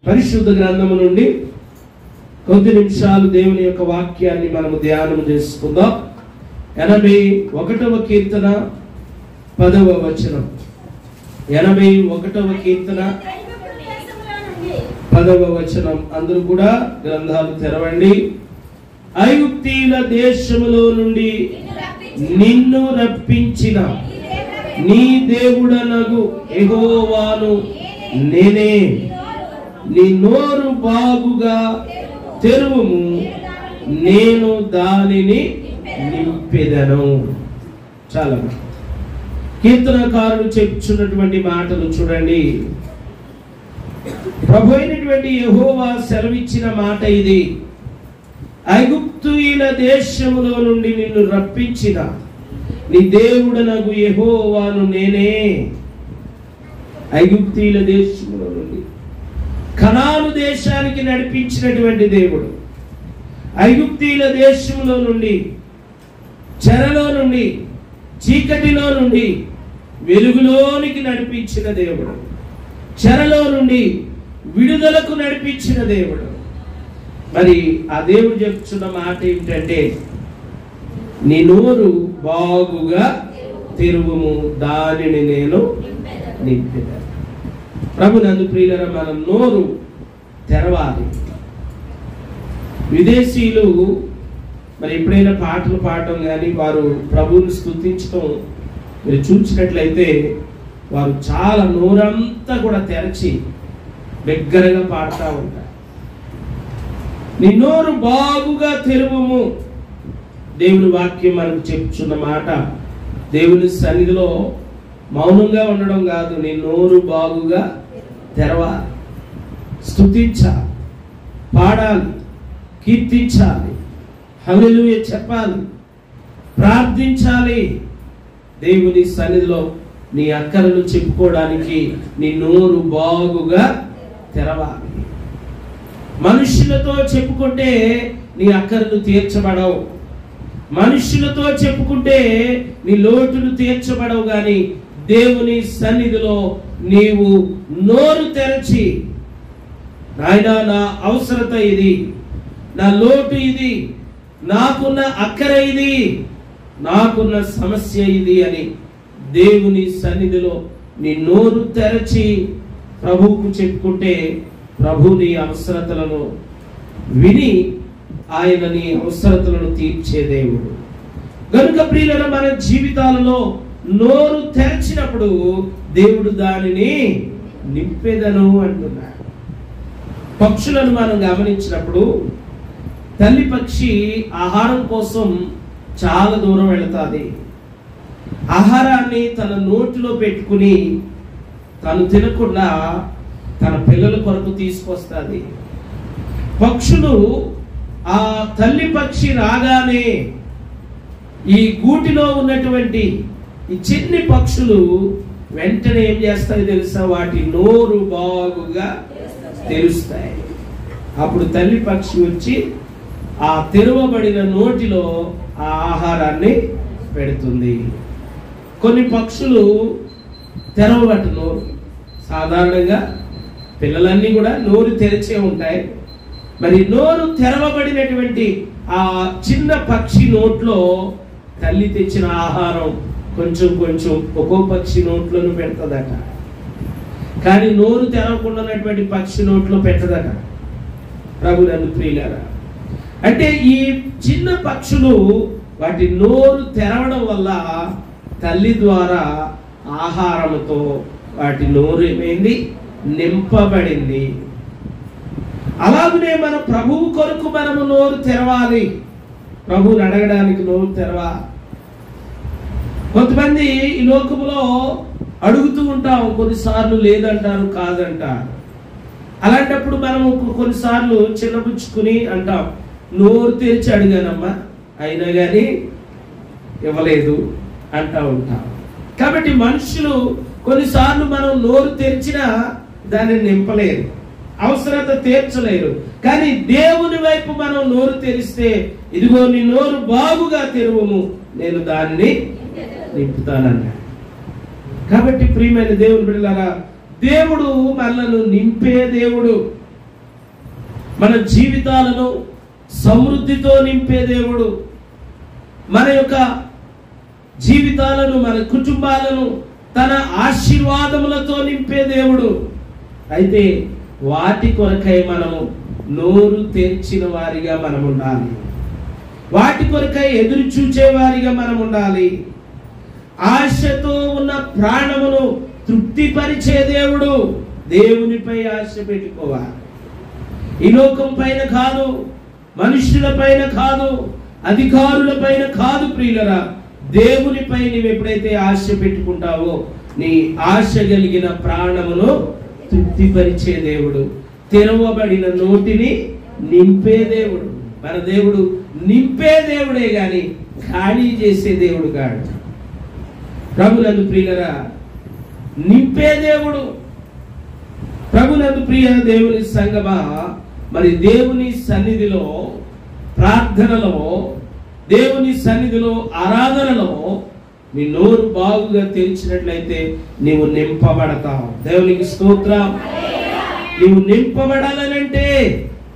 పరిశుద్ధ గ్రంథము నుండి కొద్ది నిమిషాలు దేవుని యొక్క వాక్యాన్ని మనము ధ్యానం చేసుకుందాం. 81వ కీర్తన 10వ వచనం. 81వ కీర్తన 10వ వచనం. అందరూ కూడా గ్రంథాలు తెరవండి. ఐగుప్తీయుల దేశములో నుండి నిన్ను రప్పించిన నీ దేవుడనగు యెహోవాను నేనే. నీ నోరు బాగుగా తెరువుము, నేను దానిని నింపెదను. చాలా కీర్తనకారుడు చెప్పుచున్నటువంటి మాటలు చూడండి. ప్రభు అయినటువంటి యెహోవా సెలవిచ్చిన మాట ఇది. ఐగుప్తీయుల దేశములో నుండి నిన్ను రప్పించిన నీ దేవుడనగు యెహోవాను నేనే. ఐగుప్తీయుల దేశములో నుండి కనాను దేశానికి నడిపించినటువంటి దేవుడు, ఐగుప్తీయుల దేశంలో నుండి, చెరలో నుండి, చీకటిలో నుండి వెలుగులోనికి నడిపించిన దేవుడు, చెరలో నుండి విడుదలకు నడిపించిన దేవుడు. మరి ఆ దేవుడు చెప్తున్న మాట ఏమిటంటే, నీ నోరు బాగుగా తెరువుము, దానిని నేను నింపెదను. ప్రభునందు ప్రియులరా, మనం నోరు తెరవాలి. విదేశీయులు మరి ఎప్పుడైనా పాటలు పాడటం కానీ వారు ప్రభువుని స్తుతించడం మీరు చూసినట్లయితే వారు చాలా నోరంతా కూడా తెరచి బిగ్గరగా పాడుతూ ఉంటారు. నీ నోరు బాగుగా తెరువుము. దేవుని వాక్యం మనకు చెప్తున్న మాట. దేవుని సన్నిధిలో మౌనంగా ఉండడం కాదు, నీ నోరు బాగుగా తెరవాలి, స్తుతించాలి, పాడాలి, కీర్తించాలి, హల్లెలూయా చెప్పాలి, ప్రార్థించాలి. దేవుని సన్నిధిలో నీ అక్కరలు చెప్పుకోవడానికి నీ నోరు బాగుగా తెరవాలి. మనుషులతో చెప్పుకుంటే నీ అక్కరలు తీర్చబడవు, మనుషులతో చెప్పుకుంటే నీ లోటులు తీర్చబడవు. కానీ దేవుని సన్నిధిలో నీవు నోరు తెరచి, నాయనా నా అవసరత ఇది, నా లోటు ఇది, నాకున్న అక్కర ఇది, నాకున్న సమస్య ఇది అని దేవుని సన్నిధిలో నీ నోరు తెరచి ప్రభువుకు చెప్పుకుంటే ప్రభు నీ అవసరతలను విని ఆయన నీ అవసరతలను తీర్చే దేవుడు. కనుక ప్రియులైన మన జీవితాలలో నోరు తెరచినప్పుడు దేవుడు దానిని నింపెదను అంటున్నాడు. పక్షులను మనం గమనించినప్పుడు తల్లి పక్షి ఆహారం కోసం చాలా దూరం వెళతాది. ఆహారాన్ని తన నోటిలో పెట్టుకుని తను తినకుండా తన పిల్లల కొరకు తీసుకొస్తుంది. పక్షులు ఆ తల్లి పక్షి రాగానే ఈ గూటిలో ఉన్నటువంటి ఈ చిన్ని పక్షులు వెంటనే ఏం చేస్తాయి తెలుసా? వాటి నోరు బాగుగా తెరుస్తాయి. అప్పుడు తల్లి పక్షి వచ్చి ఆ తెరవబడిన నోటిలో ఆ ఆహారాన్ని పెడుతుంది. కొన్ని పక్షులు తెరవబట్టు నోరు, సాధారణంగా పిల్లలన్నీ కూడా నోరు తెరిచే ఉంటాయి. మరి నోరు తెరవబడినటువంటి ఆ చిన్న పక్షి నోట్లో తల్లి తెచ్చిన ఆహారం కొంచెం కొంచెం ఒక్కో పక్షి నోట్లోనూ పెడతదట. కానీ నోరు తెరవకుండానటువంటి పక్షి నోట్లో పెట్టదట. ప్రభునందు ప్రియులారా, అంటే ఈ చిన్న పక్షులు వాటి నోరు తెరవడం వల్ల తల్లి ద్వారా ఆహారంతో వాటి నోరు ఏమైంది? నింపబడింది. అలాగనే మన ప్రభువు కొరకు మనము నోరు తెరవాలి. ప్రభువుని అడగడానికి నోరు తెరవాలి. కొంతమంది ఈ లోకములో అడుగుతూ ఉంటాం, కొన్నిసార్లు లేదంటారు, కాదంటారు. అలాంటప్పుడు మనము కొన్నిసార్లు చిన్నపుచ్చుకుని అంటాం, నోరు తెరిచి అడిగానమ్మా అయినా కానీ ఇవ్వలేదు అంటూ ఉంటాం. కాబట్టి మనుషులు కొన్నిసార్లు మనం నోరు తెరిచినా దాన్ని నింపలేరు, అవసరత తీర్చలేరు. కానీ దేవుని వైపు మనం నోరు తెరిస్తే, ఇదిగో నీ నోరు బాగుగా తెరువుము, నేను దాన్ని నింపుతానన్నా. కాబట్టి ప్రియమైన దేవుని బిడ్డలారా, దేవుడు మనలను నింపే దేవుడు. మన జీవితాలను సమృద్ధితో నింపే దేవుడు. మన యొక్క జీవితాలను, మన కుటుంబాలను తన ఆశీర్వాదములతో నింపే దేవుడు. అయితే వాటి కొరకై మనము నోరు తెరిచిన వారిగా మనం ఉండాలి. వాటి కొరకై ఎదురు చూచే వారిగా మనం ఉండాలి. ఆశతో ఉన్న ప్రాణమును తృప్తిపరిచే దేవుడు. దేవునిపై ఆశ పెట్టుకోవాలి. ఈ లోకం పైన కాదు, మనుషుల పైన కాదు, అధికారుల పైన కాదు ప్రియులరా. దేవునిపై నీవు ఎప్పుడైతే ఆశ పెట్టుకుంటావో నీ ఆశ కలిగిన ప్రాణమును తృప్తిపరిచే దేవుడు, తెరవబడిన నోటిని నింపే దేవుడు. మన దేవుడు నింపే దేవుడే గాని ఖాళీ చేసే దేవుడు కాడు. ప్రభునందు ప్రియులరా, నింపే దేవుడు. ప్రభునందు ప్రియ దేవుని సంగమా, మరి దేవుని సన్నిధిలో, ప్రార్థనలో, దేవుని సన్నిధిలో, ఆరాధనలో నీ నోరు బాగుగా తెరిచినట్లయితే నీవు నింపబడతావు. దేవునికి స్తోత్రం. నీవు నింపబడాలనంటే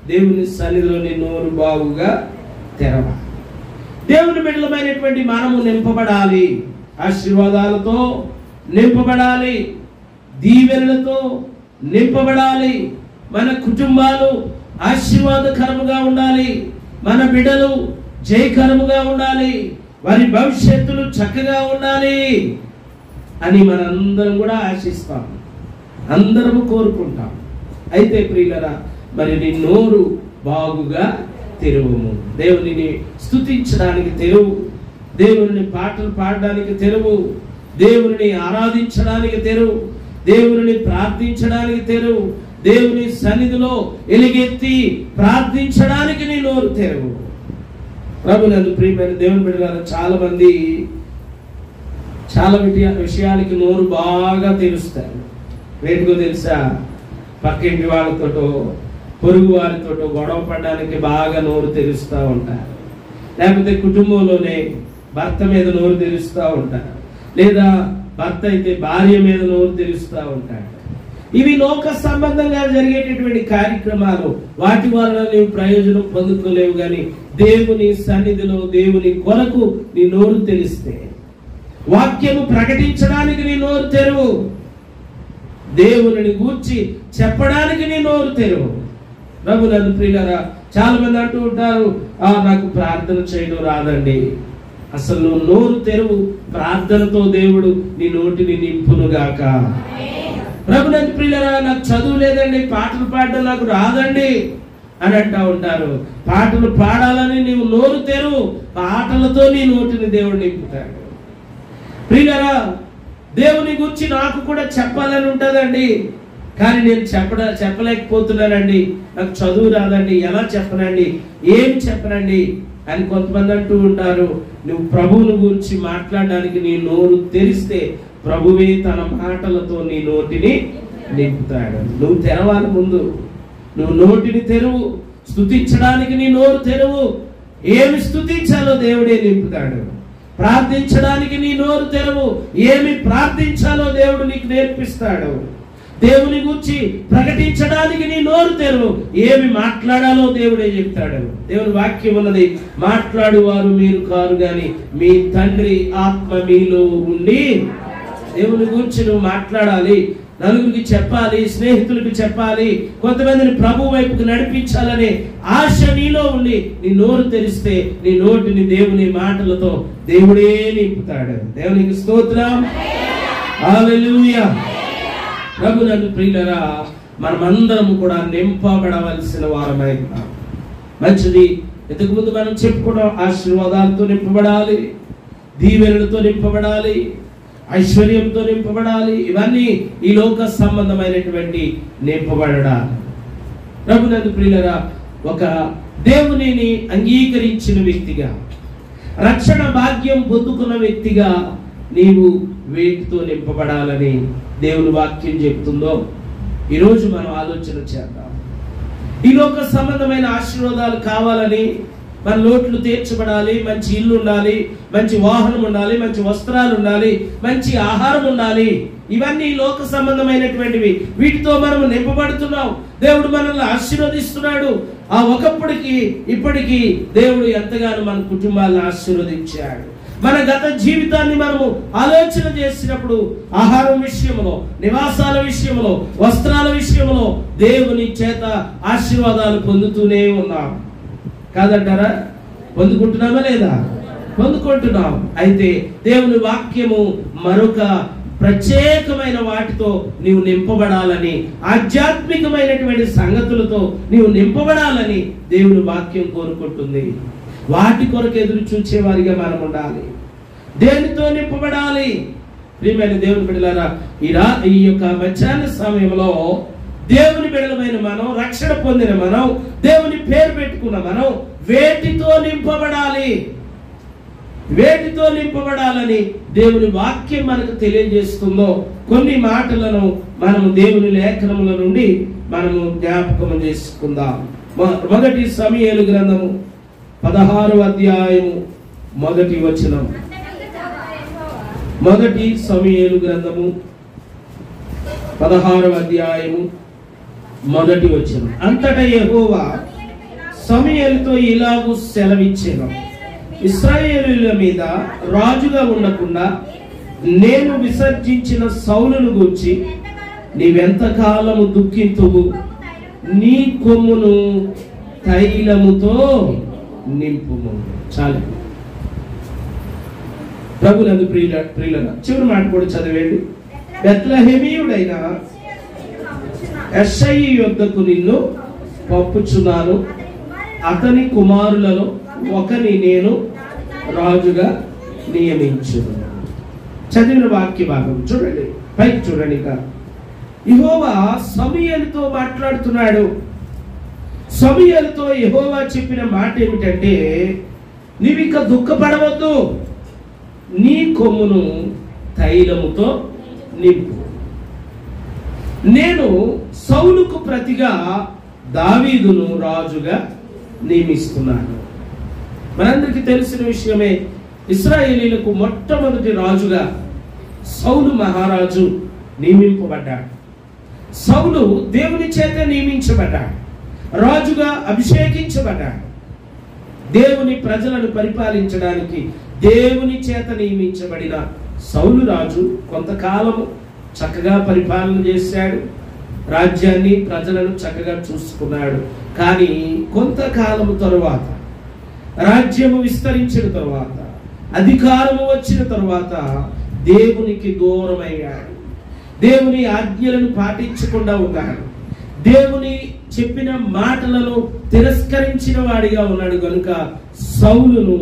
దేవుని సన్నిధిలో నీ నోరు బాగుగా తెరవాలి. దేవుని బిడ్డలమైనటువంటి మనము నింపబడాలి. ఆశీర్వాదాలతో నింపబడాలి, దీవెనలతో నింపబడాలి. మన కుటుంబాలు ఆశీర్వాదకరముగా ఉండాలి, మన బిడ్డలు జయకరముగా ఉండాలి, వారి భవిష్యత్తులు చక్కగా ఉండాలి అని మనందరం కూడా ఆశిస్తాం, అందరము కోరుకుంటాం. అయితే ప్రియులరా, మరి నీ నోరు బాగుగా తెరువుము. దేవునిని స్తుతించడానికి తెరువు, దేవుని పాటలు పాడడానికి తెరువు, దేవుని ఆరాధించడానికి తెరువు, దేవుని ప్రార్థించడానికి తెరువు, దేవుని సన్నిధిలో ఎలుగెత్తి ప్రార్థించడానికి నీ నోరు తెరువు. ప్రభునందు ప్రియమైన దేవుని బిడ్డలారా, చాలా మంది చాలా విషయాలకి నోరు బాగా తెరుస్తారు. వేటికో తెలుసా? పక్కింటి వాళ్ళతోటో పొరుగు వారితోటో గొడవ పడడానికి బాగా నోరు తెరుస్తూ ఉంటారు. లేకపోతే కుటుంబంలోనే భర్త మీద నోరు తెరుస్తూ ఉంటారు, లేదా భర్త అయితే భార్య మీద నోరు తెరుస్తూ ఉంటాడు. ఇవి లోక సంబంధంగా జరిగేటటువంటి కార్యక్రమాలు. వాటి వలన నీవు ప్రయోజనం పొందుకోలేవు. కానీ దేవుని సన్నిధిలో దేవుని కొరకు నీ నోరు తెరిస్తే, వాక్యము ప్రకటించడానికి నీ నోరు తెరువు, దేవుని గూర్చి చెప్పడానికి నీ నోరు తెరువు. ప్రభునందు ప్రియులారా, చాలా మంది అంటూ ఉంటారు, నాకు ప్రార్థన చేయడం రాదండి. అసలు నువ్వు నోరు తెరువు, ప్రార్థనతో దేవుడు నీ నోటిని నింపునుగాక. ప్రభునందు ప్రియులారా, నాకు చదువు లేదండి, పాటలు పాడడం నాకు రాదండి అని అంటూ ఉంటారు. పాటలు పాడాలని నీవు నోరు తెరువు, పాటలతో నీ నోటిని దేవుడు నింపుతాడు. ప్రియులారా, దేవుని గురించి నాకు కూడా చెప్పాలని ఉంటుందండి, కానీ నేను చెప్పలేకపోతున్నానండి, నాకు చదువు రాదండి, ఎలా చెప్పనండి, ఏం చెప్పనండి అని కొంతమంది అంటూ ఉంటారు. నువ్వు ప్రభువుని గురించి మాట్లాడడానికి నీ నోరు తెరిస్తే ప్రభువే తన మాటలతో నీ నోటిని నింపుతాడు. నువ్వు తెరవాలి. ముందు నువ్వు నోటిని తెరువు, స్తుతించడానికి నీ నోరు తెరువు. ఏమి స్తుతించాలో దేవుడే నింపుతాడు. ప్రార్థించడానికి నీ నోరు తెరువు, ఏమి ప్రార్థించాలో దేవుడు నీకు నేర్పిస్తాడు. దేవుని గురించి ప్రకటించడానికి నీ నోరు తెరువు, ఏమి మాట్లాడాలో దేవుడే చెప్తాడు. దేవుని వాక్యం ఉన్నది, మాట్లాడువారు మీరు కారు గాని మీ తండ్రి ఆత్మ మీలో ఉండి. దేవుని గురించి నువ్వు మాట్లాడాలి, నలుగురికి చెప్పాలి, స్నేహితులకు చెప్పాలి, కొంతమందిని ప్రభు వైపుకు నడిపించాలనే ఆశ నీలో ఉండి నీ నోరు తెరిస్తే నీ నోటిని దేవుని మాటలతో దేవుడే నింపుతాడు. దేవునికి స్తోత్రం, హల్లెలూయా. ప్రభునందు ప్రియులారా, మనమందరం కూడా నింపబడవలసిన వారమై ఉన్నాం. మంచిది. ఇంతకు ముందు మనం చెప్పుకున్నాం, ఆశీర్వాదాలతో నింపబడాలి, దీవెనలతో నింపబడాలి, ఐశ్వర్యంతో నింపబడాలి. ఇవన్నీ ఈ లోక సంబంధమైనటువంటి నింపబడాలి. ప్రభునందు ప్రియులారా, ఒక దేవునిని అంగీకరించిన వ్యక్తిగా, రక్షణ భాగ్యం పొందుకున్న వ్యక్తిగా నీవు వేటితో నింపబడాలని దేవుని వాక్యం చెప్తుందో ఈరోజు మనం ఆలోచన చేద్దాం. ఈ లోక సంబంధమైన ఆశీర్వాదాలు కావాలని మన లోట్లు తీర్చబడాలి, మంచి ఇల్లు ఉండాలి, మంచి వాహనం ఉండాలి, మంచి వస్త్రాలు ఉండాలి, మంచి ఆహారం ఉండాలి. ఇవన్నీ లోక సంబంధమైనటువంటివి. వీటితో మనం నింపబడుతున్నాం. దేవుడు మనల్ని ఆశీర్వదిస్తున్నాడు. ఆ ఒకప్పటికి ఇప్పటికీ దేవుడు ఎంతగానో మన కుటుంబాలను ఆశీర్వదించాడు. మన గత జీవితాన్ని మనము ఆలోచన చేసినప్పుడు ఆహారం విషయంలో, నివాసాల విషయంలో, వస్త్రాల విషయంలో దేవుని చేత ఆశీర్వాదాలు పొందుతూనే ఉన్నాం. కాదంటారా? పొందుకుంటున్నామా లేదా? పొందుకుంటున్నాం. అయితే దేవుని వాక్యము మరొక ప్రత్యేకమైన వాటితో నీవు నింపబడాలని, ఆధ్యాత్మికమైనటువంటి సంగతులతో నీవు నింపబడాలని దేవుని వాక్యం కోరుకుంటుంది. వాటి కొరకు ఎదురు చూచేవారిగా మనం ఉండాలి. దేనితో నింపబడాలి? ప్రియమైన దేవుని బిడ్డలారా, ఈ యొక్క మధ్యాహ్న సమయంలో దేవుని బిడ్డలమైన మనం, రక్షణ పొందిన మనం, దేవుని పేరు పెట్టుకున్న మనం వేటితో నింపబడాలి? వేటితో నింపబడాలని దేవుని వాక్యం మనకు తెలియజేస్తుందో కొన్ని మాటలను మనము దేవుని లేఖనముల నుండి మనము జ్ఞాపకం చేసుకుందాం. మొదటి సమూయేలు గ్రంథము 16వ అధ్యాయము మొదటి వచనం. మొదటి సమూయేలు గ్రంథము 16వ అధ్యాయము మొదటి వచనం. అంతటా యెహోవా సమూయేలుతో ఇలాగు సెలవిచ్చెను, ఇశ్రాయేలీయుల మీద రాజుగా ఉండకుండా నేను విసర్జించిన సౌలును గూర్చి నీవెంతకాలము దుఃఖింతువు? నీ కొమ్మును తైలముతో నింపుము. చాలు. ప్రభునందు ప్రియులరా, చివరి మాట కూడా చదివేండి. బెత్లెహేమీయుడైన యెషయి యొద్దకు నిన్ను పంపుచున్నాను, అతని కుమారులలో ఒకని నేను రాజుగా నియమించును. చదివిన వాక్య భాగం చూడండి, పైకి చూడండి. ఇక యెహోవా సమూయేలుతో మాట్లాడుతున్నాడు. సమూయేలుతో యెహోవా చెప్పిన మాట ఏమిటంటే, నీవిక దుఃఖపడవద్దు, నీ కొమ్మును తైలముతో నింపు. నేను సౌలుకు ప్రతిగా దావీదును రాజుగా నియమిస్తున్నాను. మనందరికీ తెలిసిన విషయమే, ఇశ్రాయేలీలకు మొట్టమొదటి రాజుగా సౌలు మహారాజు నియమింపబడ్డాడు. సౌలు దేవుని చేత నియమించబడ్డాడు, రాజుగా అభిషేకించబడ్డాడు. దేవుని ప్రజలను పరిపాలించడానికి దేవుని చేత నియమించబడిన సౌలు రాజు కొంతకాలము చక్కగా పరిపాలన చేశాడు, రాజ్యాన్ని ప్రజలను చక్కగా చూసుకున్నాడు. కానీ కొంతకాలము తరువాత, రాజ్యము విస్తరించిన తరువాత, అధికారము వచ్చిన తరువాత దేవునికి దూరమయ్యాడు. దేవుని ఆజ్ఞలను పాటించకుండా ఉన్నాడు. దేవుని చెప్పిన మాటలను తిరస్కరించిన వాడిగా ఉన్నాడు. కనుక సౌలును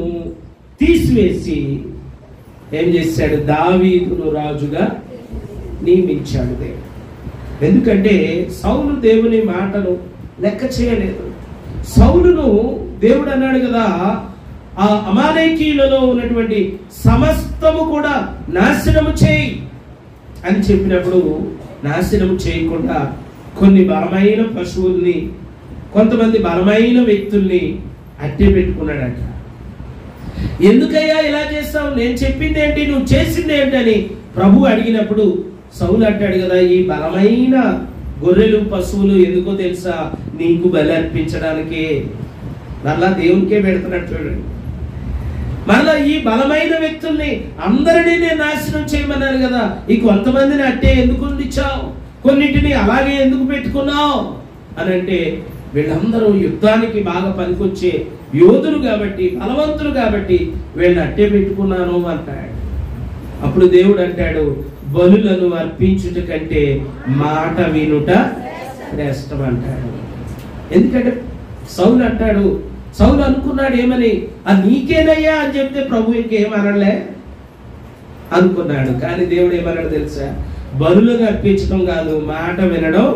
తీసివేసి ఏం చేశాడు? దావీదును రాజుగా నియమించాడు దేవుడు. ఎందుకంటే సౌలు దేవుని మాటను లెక్క చేయలేదు. సౌలును దేవుడు అన్నాడు కదా, ఆ అమాలేకీయులలో ఉన్నటువంటి సమస్తము కూడా నాశనము చేయి అని చెప్పినప్పుడు నాశనము చేయకుండా కొన్ని బలమైన పశువుల్ని, కొంతమంది బలమైన వ్యక్తుల్ని అట్టే పెట్టుకున్నాడట. ఎందుకయ్యా ఇలా చేస్తావు? నేను చెప్పింది ఏంటి, నువ్వు చేసింది ఏంటని ప్రభు అడిగినప్పుడు సౌలు అంటాడు కదా, ఈ బలమైన గొర్రెలు పశువులు ఎందుకో తెలుసా? నీకు బలి అర్పించడానికే. మళ్ళా దేవునికే పెడుతున్నాడు చూడండి. మళ్ళా ఈ బలమైన వ్యక్తుల్ని అందరినీ నేను నాశనం చేయమన్నాను కదా, ఈ కొంతమందిని అట్టే ఎందుకు ఉండిచ్చావు, కొన్నింటిని అలాగే ఎందుకు పెట్టుకున్నావు అని అంటే, వీళ్ళందరూ యుద్ధానికి బాగా పనికొచ్చే యోధులు కాబట్టి, బలవంతులు కాబట్టి వీళ్ళని అట్టే పెట్టుకున్నాను అంటాడు. అప్పుడు దేవుడు అంటాడు, బలులను అర్పించుట కంటే మాట వినుట శ్రేష్టం అంటాడు. ఎందుకంటే సౌలు అంటాడు, సౌలు అనుకున్నాడు ఏమని, ఆ నీకేనయ్యా అని చెప్తే ప్రభు ఇంకేమనలే అనుకున్నాడు. కానీ దేవుడు ఏమన్నాడు తెలుసా? బలులను అర్పించడం కాదు, మాట వినడం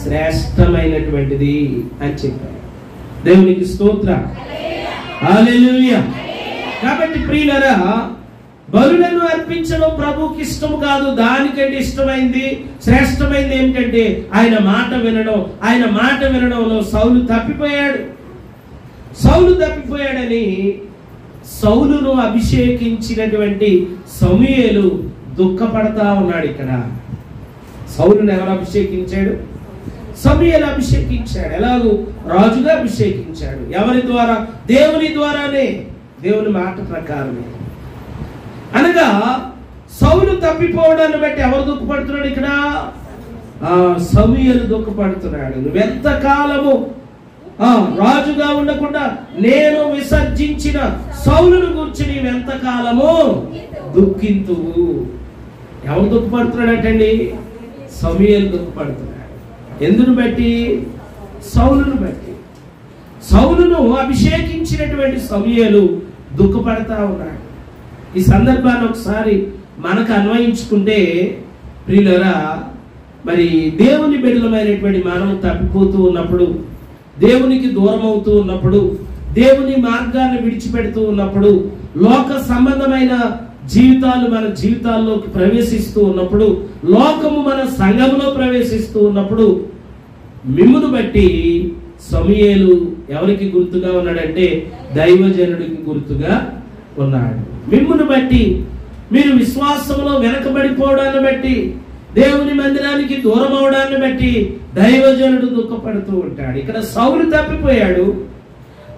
శ్రేష్టమైనటువంటిది అని చెప్పాడు. దేవునికి స్తోత్రం, హల్లెలూయా. కాబట్టి ప్రియులారా, బలులను అర్పించడం ప్రభుకి ఇష్టం కాదు. దానికంటే ఇష్టమైంది, శ్రేష్టమైంది ఏమిటంటే ఆయన మాట వినడం. ఆయన మాట వినడంలో సౌలు తప్పిపోయాడు. సౌలు తప్పిపోయాడని సౌలును అభిషేకించినటువంటి సమూయేలు దుఃఖపడతా ఉన్నాడు. ఇక్కడ సౌలును ఎవరు అభిషేకించాడు? సమూయేలు అభిషేకించాడు. ఎలాగూ రాజుగా అభిషేకించాడు. ఎవరి ద్వారా? దేవుని ద్వారానే, దేవుని మాట ప్రకారమే. అనగా సౌలు తప్పిపోవడాన్ని బట్టి ఎవరు దుఃఖపడుతున్నాడు ఇక్కడ? సమూయేలు దుఃఖపడుతున్నాడు. నువ్వెంత కాలము రాజుగా ఉండకుండా నేను విసర్జించిన సౌలును గురించి నీవెంత కాలము దుఃఖింతువు. ఎవరు దుఃఖపడుతున్నాడటండి? సమూయేలు దుఃఖపడుతున్నాడు. ఎందును బట్టి? సౌలును బట్టి. సౌలును అభిషేకించినటువంటి సమూయేలు దుఃఖపడతా ఉన్నాడు. ఈ సందర్భాన్ని ఒకసారి మనకు అన్వయించుకుంటే ప్రియులారా, మరి దేవుని బిడ్డలమైనటువంటి మనం తప్పిపోతూ ఉన్నప్పుడు, దేవునికి దూరం అవుతూ ఉన్నప్పుడు, దేవుని మార్గాన్ని విడిచిపెడుతూ ఉన్నప్పుడు, లోక సంబంధమైన జీవితాలు మన జీవితాల్లోకి ప్రవేశిస్తూ ఉన్నప్పుడు, లోకము మన సంఘంలో ప్రవేశిస్తూ ఉన్నప్పుడు, మిమ్మును బట్టి సమూయేలు ఎవరికి గుర్తుగా ఉన్నాడంటే దైవజనుడికి గుర్తుగా ఉన్నాడు. మిమ్మును బట్టి, మీరు విశ్వాసంలో వెనకబడిపోవడాన్ని బట్టి, దేవుని మందిరానికి దూరం అవడాన్ని బట్టి దైవజనుడు దుఃఖపడుతూ ఉంటాడు. ఇక్కడ సౌలు తప్పిపోయాడు,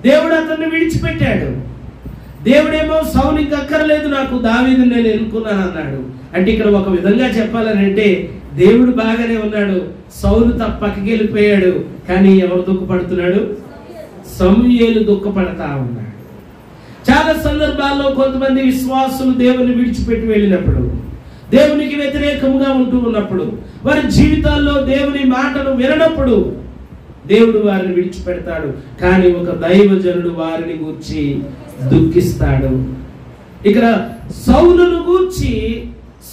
దేవుడు అతన్ని విడిచిపెట్టాడు. దేవుడేమో సౌలుకి అక్కర్లేదు, నాకు దావీదుని నేను ఎన్నుకున్నాను అన్నాడు. అంటే ఇక్కడ ఒక విధంగా చెప్పాలనంటే దేవుడు బాగానే ఉన్నాడు, సౌలు పక్కకి వెళ్ళిపోయాడు. కానీ ఎవరు దుఃఖపడుతున్నాడు? సమూయేలు దుఃఖపడతా ఉన్నాడు. చాలా సందర్భాల్లో కొంతమంది విశ్వాసులు దేవుని విడిచిపెట్టి వెళ్ళినప్పుడు, దేవునికి వ్యతిరేకంగా ఉంటూ ఉన్నప్పుడు, వారి జీవితాల్లో దేవుని మాటను విననప్పుడు దేవుడు వారిని విడిచిపెడతాడు. కానీ ఒక దైవజనుడు వారిని గూర్చి దుఃఖిస్తాడు. ఇక్కడ సౌలును గూర్చి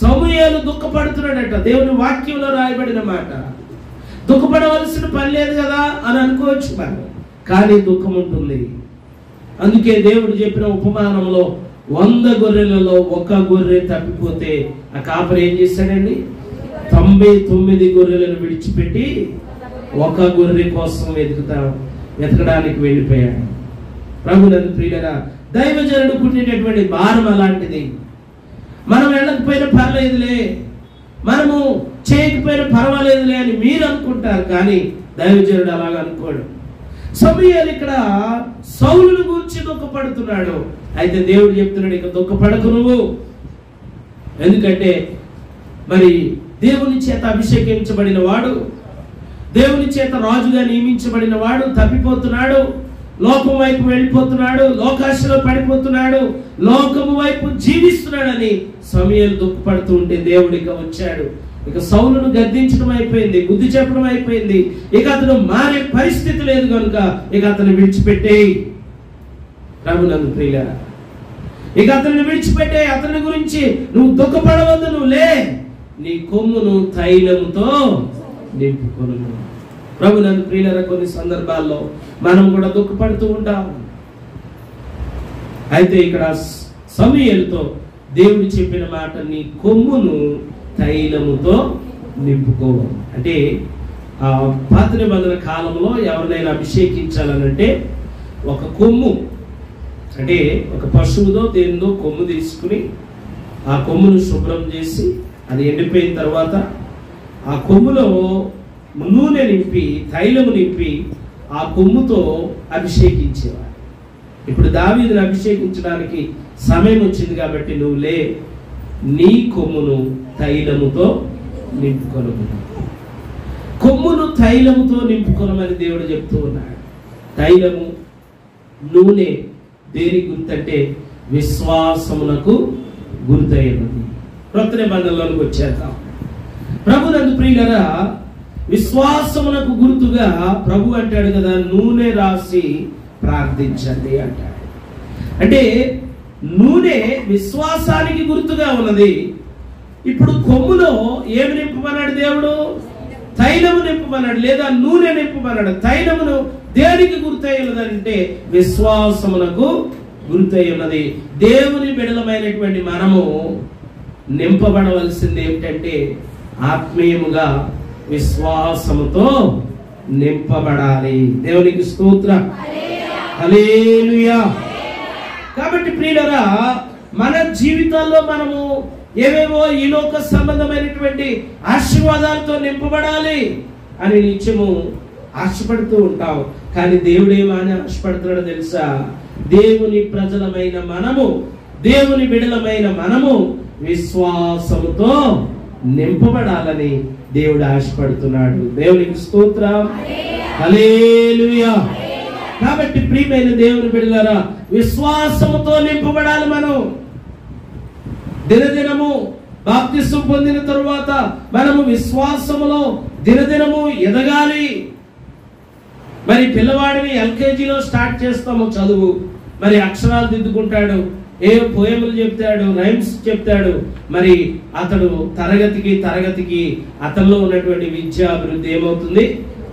సమూయేలు దుఃఖపడుతున్నాడట. దేవుని వాక్యంలో రాయబడిన మాట. దుఃఖపడవలసిన పని లేదు కదా అని అనుకోవచ్చు మనం, కానీ దుఃఖం ఉంటుంది. అందుకే దేవుడు చెప్పిన ఉపమానంలో 100 గొర్రెలలో 1 గొర్రె తప్పిపోతే ఆ కాపరి ఏం చేశాడండి? 99 గొర్రెలను విడిచిపెట్టి 1 గొర్రె కోసం వెతకడానికి వెళ్ళిపోయాడు. ప్రభునందు ప్రియులారా, దైవజనుడు పుట్టినటువంటి భారం అలాంటిది. మనం వెళ్ళకపోయినా పర్లేదులే, మనము చేయకపోయినా పర్వాలేదులే అని మీరు అనుకుంటారు, కానీ దైవజనుడు అలాగ అనుకోడు. సమూయేలు ఇక్కడ సౌలును గూర్చి దుఃఖపడుతున్నాడు. అయితే దేవుడు చెప్తున్నాడు, ఇక దుఃఖపడకు నువ్వు. ఎందుకంటే మరి దేవుని చేత అభిషేకించబడిన వాడు, దేవుని చేత రాజుగా నియమించబడిన వాడు తప్పిపోతున్నాడు, లోకం వైపు వెళ్ళిపోతున్నాడు, లోకాశలో పడిపోతున్నాడు, లోకము వైపు జీవిస్తున్నాడని సమూయేలు దుఃఖపడుతూ ఉంటే దేవుడు ఇక వచ్చాడు. ఇక సౌలును గద్దించడం అయిపోయింది, బుద్ధి చెప్పడం అయిపోయింది. ఇక అతను మారే పరిస్థితి లేదు కనుక ఇక అతను విడిచిపెట్టేయి. ప్రభునందు ప్రియులారా, ఇక అతన్ని విడిచిపెట్టే, అతని గురించి నువ్వు దుఃఖపడవద్దు, నువ్వు లే, నీ కొమ్మును తైలముతో నింపుకొను. ప్రభునందు ప్రియులారా, కొన్ని సందర్భాల్లో మనం కూడా దుఃఖపడుతూ ఉంటాం. అయితే ఇక్కడ సమూయేలుతో దేవుడు చెప్పిన మాట, నీ కొమ్మును తైలముతో నింపుకో. అంటే ఆ పాత నిబంధన కాలంలో ఎవరినైనా అభిషేకించాలనంటే ఒక కొమ్ము, అంటే ఒక పశువుదో దేనిదో కొమ్ము తీసుకుని ఆ కొమ్మును శుభ్రం చేసి అది ఎండిపోయిన తర్వాత ఆ కొమ్ములో నూనె నింపి, తైలము నింపి ఆ కొమ్ముతో అభిషేకించేవారు. ఇప్పుడు దావీదును అభిషేకించడానికి సమయం వచ్చింది కాబట్టి నువ్వు లే, నీ కొమ్మును తైలముతో నింపుకొను. కొమ్మును తైలముతో నింపుకొనమని దేవుడు చెప్తూ ఉన్నాడు. తైలము, నూనె దేని గుర్తంటే విశ్వాసమునకు గుర్తయినది. క్రొత్త నిబంధనలోకి వచ్చేద్దాం. ప్రభునందు ప్రియులారా, విశ్వాసమునకు గుర్తుగా ప్రభు అంటాడు కదా, నూనె రాసి ప్రార్థించండి అంటాడు. అంటే నూనె విశ్వాసానికి గుర్తుగా ఉన్నది. ఇప్పుడు కొమ్ములో ఏమి నింపమన్నాడు దేవుడు? తైలము నింపమన్నాడు, లేదా నూనె నింపమన్నాడు. తైలమును దేనికి గుర్తై ఉన్నదంటే విశ్వాసమునకు గుర్తై ఉన్నది. దేవుని బిడలమైనటువంటి మనము నింపబడవలసింది ఏమిటంటే ఆత్మీయముగా విశ్వాసముతో నింపబడాలి. దేవునికి స్తోత్రం, హల్లెలూయా. కాబట్టి ప్రియులారా, మన జీవితాల్లో మనము ఏవేవో ఈ లోక సంబంధమైనటువంటి ఆశీర్వాదాలతో నింపబడాలి. అని నిత్యము ఆశపడుతూ ఉంటాం. కానీ దేవుడు ఏమని ఆశపడుతున్నాడో తెలుసా? దేవుని ప్రజలమైన మనము, దేవుని బిడ్డలమైన మనము విశ్వాసముతో నింపబడాలని దేవుడు ఆశపడుతున్నాడు. దేవునికి స్తోత్రం, హల్లెలూయా. కాబట్టి ప్రియమైన దేవుని బిడ్డలారా, విశ్వాసముతో నింపబడాలి. మనం దినదినము బాప్తిసం పొందిన తరువాత మనము విశ్వాసములో దినదినము ఎదగాలి. మరి పిల్లవాడిని ఎల్కేజీలో స్టార్ట్ చేస్తాము చదువు, మరి అక్షరాలు దిద్దుకుంటాడు, ఏ పోయములు చెప్తాడు, రైమ్స్ చెప్తాడు. మరి అతడు తరగతికి అతనిలో ఉన్నటువంటి విద్యా అభివృద్ధి ఏమవుతుంది?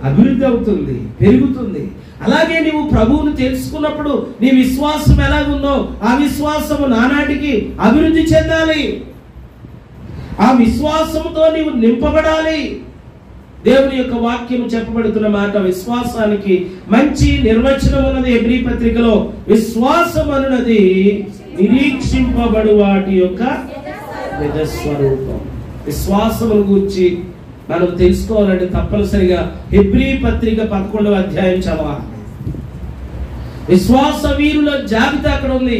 అభివృద్ధి అవుతుంది, పెరుగుతుంది. అలాగే నీవు ప్రభువును తెలుసుకున్నప్పుడు నీ విశ్వాసం ఎలాగుందో ఆ విశ్వాసము నానాటికి అభివృద్ధి చెందాలి. ఆ విశ్వాసముతో నీవు నింపబడాలి. దేవుని యొక్క వాక్యం చెప్పబడుతున్న మాట, విశ్వాసానికి మంచి నిర్వచనం ఉన్నది. హెబ్రీ పత్రికలో విశ్వాసం అన్నది నిరీక్షింపబడు వాటి యొక్క నిజస్వరూపం. విశ్వాసమును గురించి మనం తెలుసుకోవాలంటే తప్పనిసరిగా హెబ్రీ పత్రిక 11వ అధ్యాయం చదవాలి. విశ్వాస వీరుల జాబితా అక్కడ ఉంది.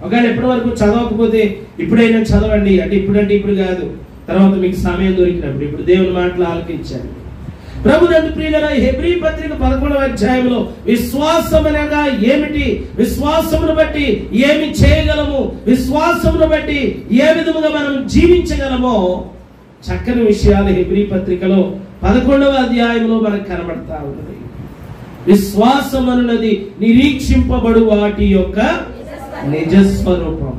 ఒకవేళ ఎప్పటి వరకు చదవకపోతే ఇప్పుడైనా చదవండి. అంటే ఇప్పుడు కాదు, తర్వాత మీకు సమయం దొరికినప్పుడు. ఇప్పుడు దేవుని మాటలు ఆలకించండి. ప్రభునందు ప్రియులారా, హెబ్రీ పత్రిక 11వ అధ్యాయంలో విశ్వాసం అనగా ఏమిటి, విశ్వాసమును బట్టి ఏమి చేయగలము, విశ్వాసమును బట్టి ఏ విధముగా మనం జీవించగలమో చక్కని విషయాలు హెబ్రీ పత్రికలో 11వ అధ్యాయంలో మనకు కనబడతా ఉన్నది. విశ్వాసం అన్నది నిరీక్షింపబడు వాటి యొక్క నిజస్వరూపం.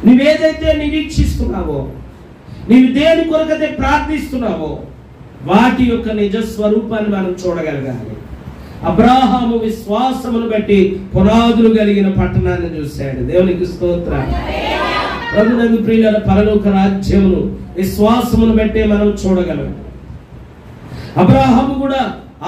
నువ్వేదైతే నిరీక్షిస్తున్నావో, నీవు దేని కొరకైతే ప్రార్థిస్తున్నావో వాటి యొక్క నిజస్వరూపాన్ని మనం చూడగలగాలి. అబ్రాహాము విశ్వాసమును బట్టి పునాదులు కలిగిన పట్టణాన్ని చూశాడు. దేవునికి స్తోత్రం. ప్రభునందు ప్రియుల పరలోక రాజ్యమును విశ్వాసమును బట్టే మనం చూడగలం. అబ్రాహాము కూడా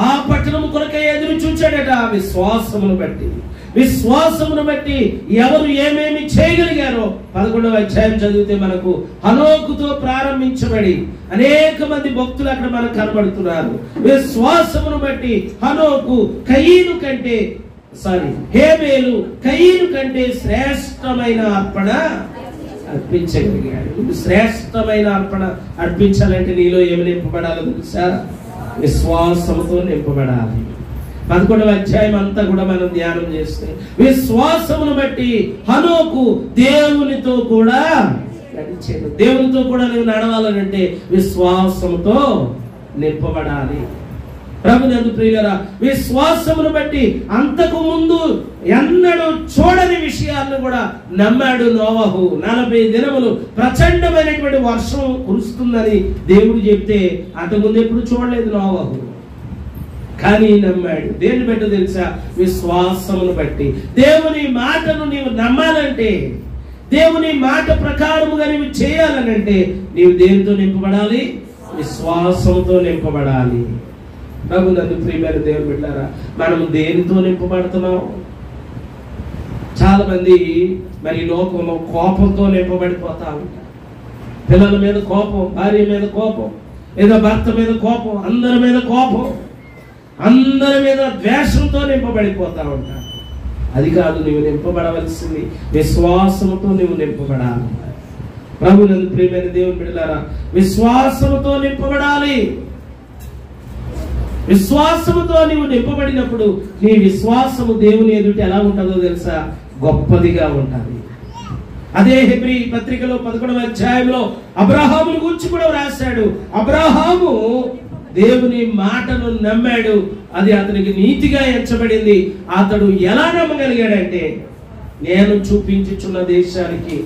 ఆ పట్టణము కొరకే ఎదురు చూచాడట. ఆ విశ్వాసమును బట్టి, విశ్వాసమును బట్టి ఎవరు ఏమేమి చేయగలిగారో 11వ అధ్యాయం చదివితే మనకు హనోకుతో ప్రారంభించబడి అనేక మంది భక్తులు అక్కడ మనకు కనబడుతున్నారు. విశ్వాసమును బట్టి హనోకు హేబేలు కయీను కంటే శ్రేష్టమైన అర్పణ అర్పించగలిగాడు. శ్రేష్టమైన అర్పణ అర్పించాలంటే నీలో ఏమి నింపబడాలో తెలుసా? విశ్వాసముతో నింపబడాలి. 11వ అధ్యాయం అంతా కూడా మనం ధ్యానం చేస్తే విశ్వాసమును బట్టి హనోకు దేవునితో కూడా నడిచాడు. దేవునితో కూడా నువ్వు నడవాలనంటే విశ్వాసముతో నింపబడాలి. ప్రభునందు ప్రియులారా, విశ్వాసమును బట్టి అంతకు ముందు ఎన్నడూ చూడని విషయాలను కూడా నమ్మాడు నోవహు. 40 దినములు ప్రచండమైనటువంటి వర్షం కురుస్తుందని దేవుడు చెప్తే అంతకుముందు ఎప్పుడు చూడలేదు నోవహు, కానీ నమ్మాడు. దేన్ని బట్టి తెలుసా? విశ్వాసమును బట్టి. దేవుని మాటను నీవు నమ్మాలంటే, దేవుని మాట ప్రకారముగా నీవు చేయాలనంటే నీవు దేనితో నింపబడాలి? విశ్వాసంతో నింపబడాలి. ప్రభునందు ప్రియమైన దేవుని బిడ్డలారా, మనం దేనితో నింపబడుతున్నాం? చాలా మంది మరి లోకంలో కోపంతో నింపబడిపోతా ఉంటారు. పిల్లల మీద కోపం, భార్య మీద కోపం, ఏదో భర్త మీద కోపం, అందరి మీద కోపం, అందరి మీద ద్వేషంతో నింపబడిపోతా ఉంటారు. అది కాదు, నువ్వు నింపబడవలసింది విశ్వాసముతో నువ్వు నింపబడాలి. ప్రభునందు ప్రియమైన దేవుని బిడ్డలారా, విశ్వాసముతో నింపబడాలి. విశ్వాసముతో నీవు నింపబడినప్పుడు నీ విశ్వాసము దేవుని ఎదుట ఎలా ఉంటుందో తెలుసా? గొప్పదిగా ఉంటుంది. అదే హెబ్రీ పత్రికలో 11వ అధ్యాయంలో అబ్రహామును గురించి కూడా రాశాడు. అబ్రహాము దేవుని మాటను నమ్మాడు, అది అతనికి నీతిగా ఎంచబడింది. అతడు ఎలా నమ్మగలిగాడంటే, నేను చూపించుచున్న దేశానికి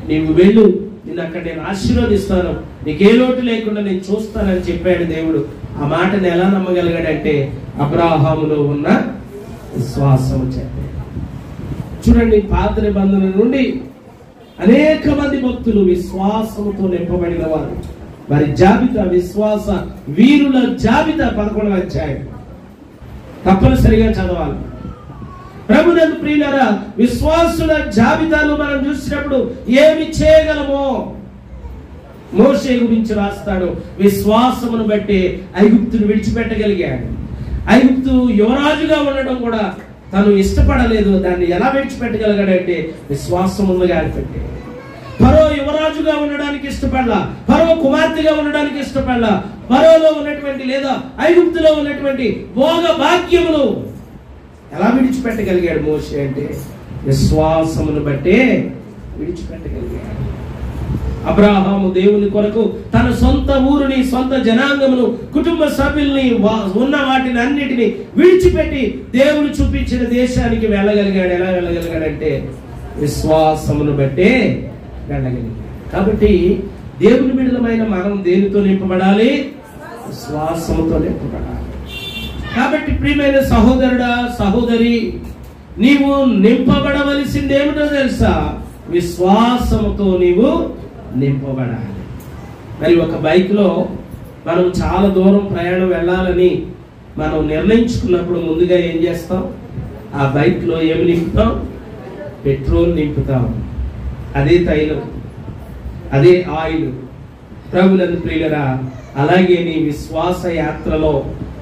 నీవు వెళ్ళు, నిన్ను అక్కడ నేను ఆశీర్వదిస్తాను, నీకే లోటు లేకుండా నేను చూస్తానని చెప్పాడు దేవుడు. ఆ మాటను ఎలా నమ్మగలిగాడంటే అబ్రాహాములో ఉన్న విశ్వాసం చెప్పాడు. చూడండి, పాత నిబంధన నుండి అనేక మంది భక్తులు విశ్వాసముతో నింపబడిన వారు. వారి జాబితా, విశ్వాస వీరుల జాబితా 11వ అధ్యాయం తప్పనిసరిగా చదవాలి. ప్రభునందు ప్రియులారా, విశ్వాసుల జాబితాను మనం చూసినప్పుడు ఏమి చేయగలమో, మోషే గురించి రాస్తాడు, విశ్వాసమును బట్టి ఐగుప్తును విడిచిపెట్టగలిగాడు. ఐగుప్తు యువరాజుగా ఉండడం కూడా తను ఇష్టపడలేదు. దాన్ని ఎలా విడిచిపెట్టగలిగాడంటే విశ్వాసం ఉంది కాబట్టి. ఫరో యువరాజుగా ఉండడానికి ఇష్టపడలా, ఫరో కుమార్తెగా ఉండడానికి ఇష్టపడలా. ఫరోలో ఉన్నటువంటి లేదా ఐగుప్తులో ఉన్నటువంటి భోగ భాగ్యములు ఎలా విడిచిపెట్టగలిగాడు మోషే అంటే విశ్వాసమును బట్టే విడిచిపెట్టగలిగాడు. అబ్రాహాము దేవుని కొరకు తన సొంత ఊరుని, సొంత జనాంగమును, కుటుంబ సభ్యుల్ని, ఉన్న వాటిని అన్నిటిని విడిచిపెట్టి దేవుడు చూపించిన దేశానికి వెళ్ళగలిగాడు. ఎలా వెళ్ళగలిగాడంటే విశ్వాసమును బట్టే వెళ్ళగలిగాడు. కాబట్టి దేవుని బిడ్డలమైన మనం దేనితో నింపబడాలి? విశ్వాసముతో నింపబడాలి. కాబట్టి ప్రియమైన సహోదరుడా, సహోదరి, నీవు నింపబడవలసింది ఏమిటో తెలుసా? విశ్వాసముతో నీవు నింపబడాలి. మరి ఒక బైక్లో మనం చాలా దూరం ప్రయాణం వెళ్ళాలని మనం నిర్ణయించుకున్నప్పుడు ముందుగా ఏం చేస్తాం? ఆ బైక్లో ఏమి నింపుతాం? పెట్రోల్ నింపుతాం. అదే తైలం, అదే ఆయిల్. ప్రభునందు ప్రియులరా, అలాగే నీ విశ్వాస యాత్రలో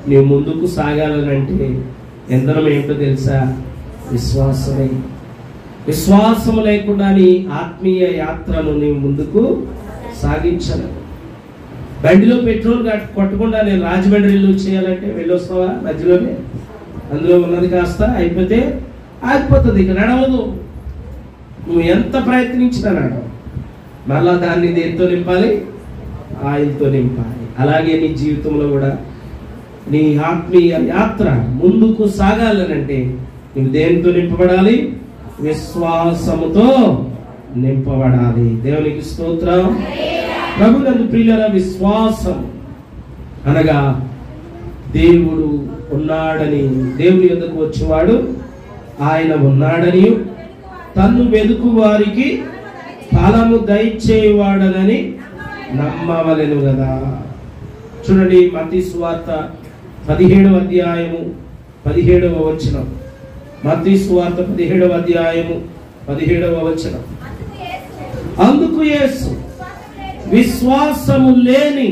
నీవు ముందుకు సాగాలనంటే ఇంధనం ఏంటో తెలుసా? విశ్వాసమే. విశ్వాసము లేకుండా నీ ఆత్మీయ యాత్రను నీవు ముందుకు సాగించను. బండిలో పెట్రోల్ కొట్టకుండా నేను రాజమండ్రిలో చేయాలంటే వెళ్ళొస్తావా? మధ్యలోనే అందులో ఉన్నది కాస్త అయిపోతే ఆగిపోతుంది, ఇక నడవదు. నువ్వు ఎంత ప్రయత్నించినా నడవ. మళ్ళా దాన్ని దేంతో నింపాలి? ఆయిల్తో నింపాలి. అలాగే నీ జీవితంలో కూడా నీ ఆత్మీయ యాత్ర ముందుకు సాగాలనంటే నువ్వు దేనితో నింపబడాలి? విశ్వాసముతో నింపబడాలి. దేవునికి స్తోత్రం. ప్రభునందు ప్రియులారా, విశ్వాసం అనగా దేవుడు ఉన్నాడని, దేవుని యొద్దకు వచ్చేవాడు ఆయన ఉన్నాడని, తన్ను వెదుకు వారికి ఫలము దయచేవాడనని నమ్మవలెను కదా. చూడండి, మత్తయి సువార్త 17వ అధ్యాయము 17వ వచనం. మత్తయి సువార్త 17వ అధ్యాయము 17వ వచనం. అందుకు యేసు, విశ్వాసము లేని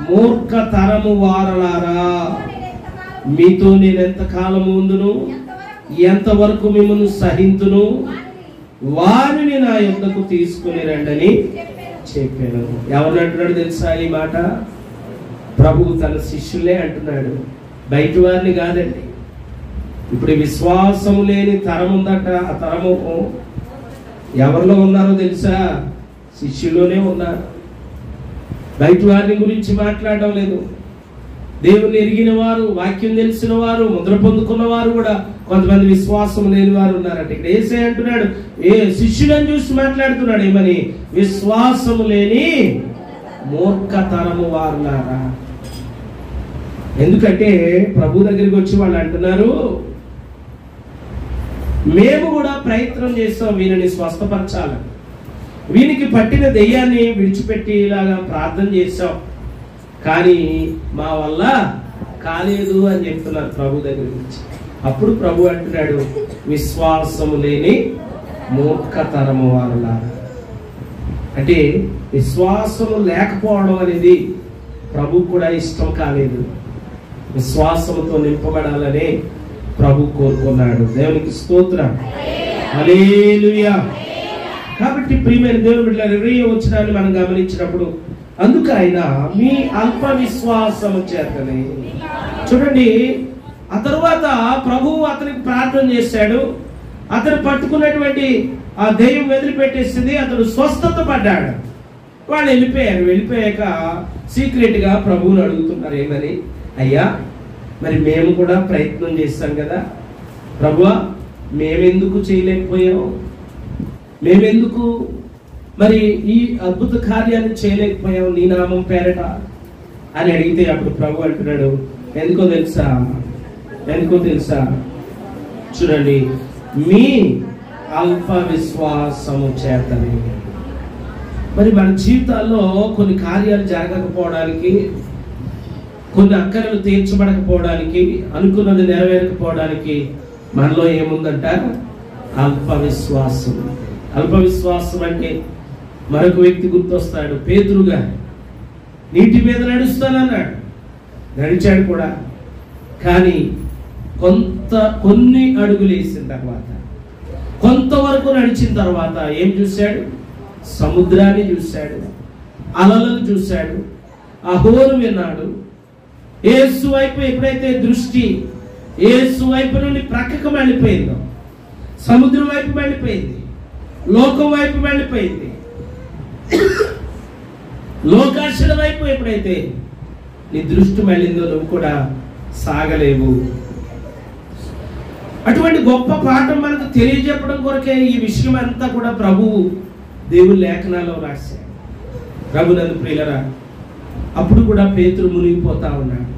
మూర్ఖ తరము వారలారా, మీతో నేను ఎంతకాలము ఉందును, ఎంతవరకు మిమ్మల్ని సహింతును, వారిని నా యొద్దకు తీసుకుని రండని చెప్పాను. ఎవరు అంటున్నాడు తెలుసా ఈ మాట? ప్రభువు తన శిష్యులే అంటున్నాడు, బయట వారిని కాదండి. ఇప్పుడు విశ్వాసం లేని తరం ఉందట. ఆ తరము ఎవరిలో ఉన్నారో తెలుసా? శిష్యుల్లోనే ఉన్నారు. బయట వారిని గురించి మాట్లాడడం లేదు. దేవుని ఎరిగిన వారు, వాక్యం తెలిసిన వారు, ముద్ర పొందుకున్న వారు కూడా కొంతమంది విశ్వాసం లేని వారు ఉన్నారట. ఇక్కడ యేసయ్య అంటున్నాడు, ఏ శిష్యులను చూసి మాట్లాడుతున్నాడు ఏమని? విశ్వాసము లేని మూర్ఖతరము వారులారా. ఎందుకంటే ప్రభు దగ్గరికి వచ్చి వాళ్ళు అంటున్నారు, మేము కూడా ప్రయత్నం చేస్తాం వీరిని స్వస్థపరచాలని, వీనికి పట్టిన దెయ్యాన్ని విడిచిపెట్టేలాగా ప్రార్థన చేశాం, కానీ మా వల్ల కాలేదు అని చెప్తున్నారు ప్రభు దగ్గర నుంచి. అప్పుడు ప్రభు అంటున్నాడు, విశ్వాసము లేని మూర్ఖతరము వారులారా. అంటే విశ్వాసము లేకపోవడం అనేది ప్రభు కూడా ఇష్టం కాలేదు. విశ్వాసముతో నింపబడాలని ప్రభు కోరుకున్నాడు. దేవునికి స్తోత్రం. హల్లెలూయా. కాబట్టి ప్రియమైన దేవుని బిడ్డలారా, 20వ వచనాన్ని మనం గమనించినప్పుడు, అందుకు ఆయన మీ అల్ప విశ్వాసము చేతనే. చూడండి, ఆ తరువాత ప్రభువు అతనికి ప్రార్థన చేశాడు. అతను పట్టుకున్నటువంటి ఆ దెయ్యం వదిలిపెట్టేసింది. అతడు స్వస్థత పడ్డాడు. వాళ్ళు వెళ్ళిపోయారు. వెళ్ళిపోయాక సీక్రెట్ గా ప్రభువుని అడుగుతున్నారు, ఏమని? అయ్యా, మరి మేము కూడా ప్రయత్నం చేస్తాం కదా ప్రభువా, మేమెందుకు చేయలేకపోయాం? మేమెందుకు మరి ఈ అద్భుత కార్యాన్ని చేయలేకపోయాం నీ నామం పేరట అని అడిగితే అప్పుడు ప్రభు అంటున్నాడు, ఎందుకో తెలుసా? ఎందుకో తెలుసా? చూడండి, మీ అల్ప విశ్వాసము చేతనే. మరి మన జీవితాల్లో కొన్ని కార్యాలు జరగకపోవడానికి, కొన్ని అక్కరలు తీర్చబడకపోవడానికి, అనుకున్నది నెరవేరకపోవడానికి మనలో ఏముందంట? అల్ప విశ్వాసం. అల్ప విశ్వాసం అంటే మరొక వ్యక్తి గుర్తొస్తాడు, పేతురుగా. నీటి మీద నడుస్తానన్నాడు, నడిచాడు కూడా. కానీ కొన్ని అడుగులు వేసిన తర్వాత, కొంతవరకు నడిచిన తర్వాత ఏం చూశాడు? సముద్రాన్ని చూశాడు, అలలను చూశాడు, అహోను విన్నాడు. యేసు వైపు ఎప్పుడైతే దృష్టి యేసు వైపు నుండి ప్రక్కకు వెళ్ళిపోయిందో, సముద్రం వైపు వెళ్ళిపోయింది, లోకం వైపు వెళ్ళిపోయింది, లోకాశల వైపు ఎప్పుడైతే నీ దృష్టి వెళ్ళిందో నువ్వు కూడా సాగలేవు. అటువంటి గొప్ప పాఠం మనకు తెలియజెప్పడం కొరకే ఈ విషయం అంతా కూడా ప్రభువు దేవుని లేఖనాల్లో రాశాడు. ప్రభునందు ప్రియులరా, అప్పుడు కూడా పేతురు మునిగిపోతా ఉన్నాడు.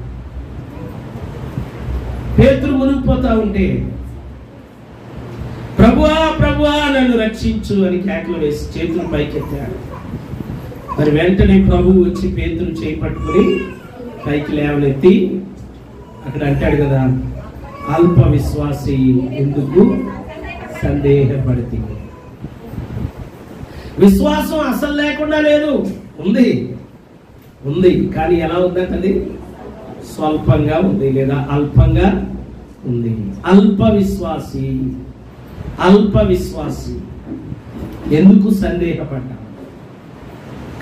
పేతురు మునిగిపోతా ఉంటే ప్రభువా ప్రభువా నన్ను రక్షించు అని కేకలు వేసి చేతులు పైకెత్తాడు. మరి వెంటనే ప్రభువు వచ్చి పేతురు చేయి పట్టుకుని పైకి లేవనెత్తి అక్కడ అంటాడు కదా, అల్ప విశ్వాసి ఎందుకు సందేహపడితే. విశ్వాసం అసలు లేకుండా లేదు, ఉంది కానీ ఎలా ఉందంటే అది స్వల్పంగా ఉంది లేదా అల్పంగా ఉంది. అల్ప విశ్వాసి ఎందుకు సందేహపడ్డా?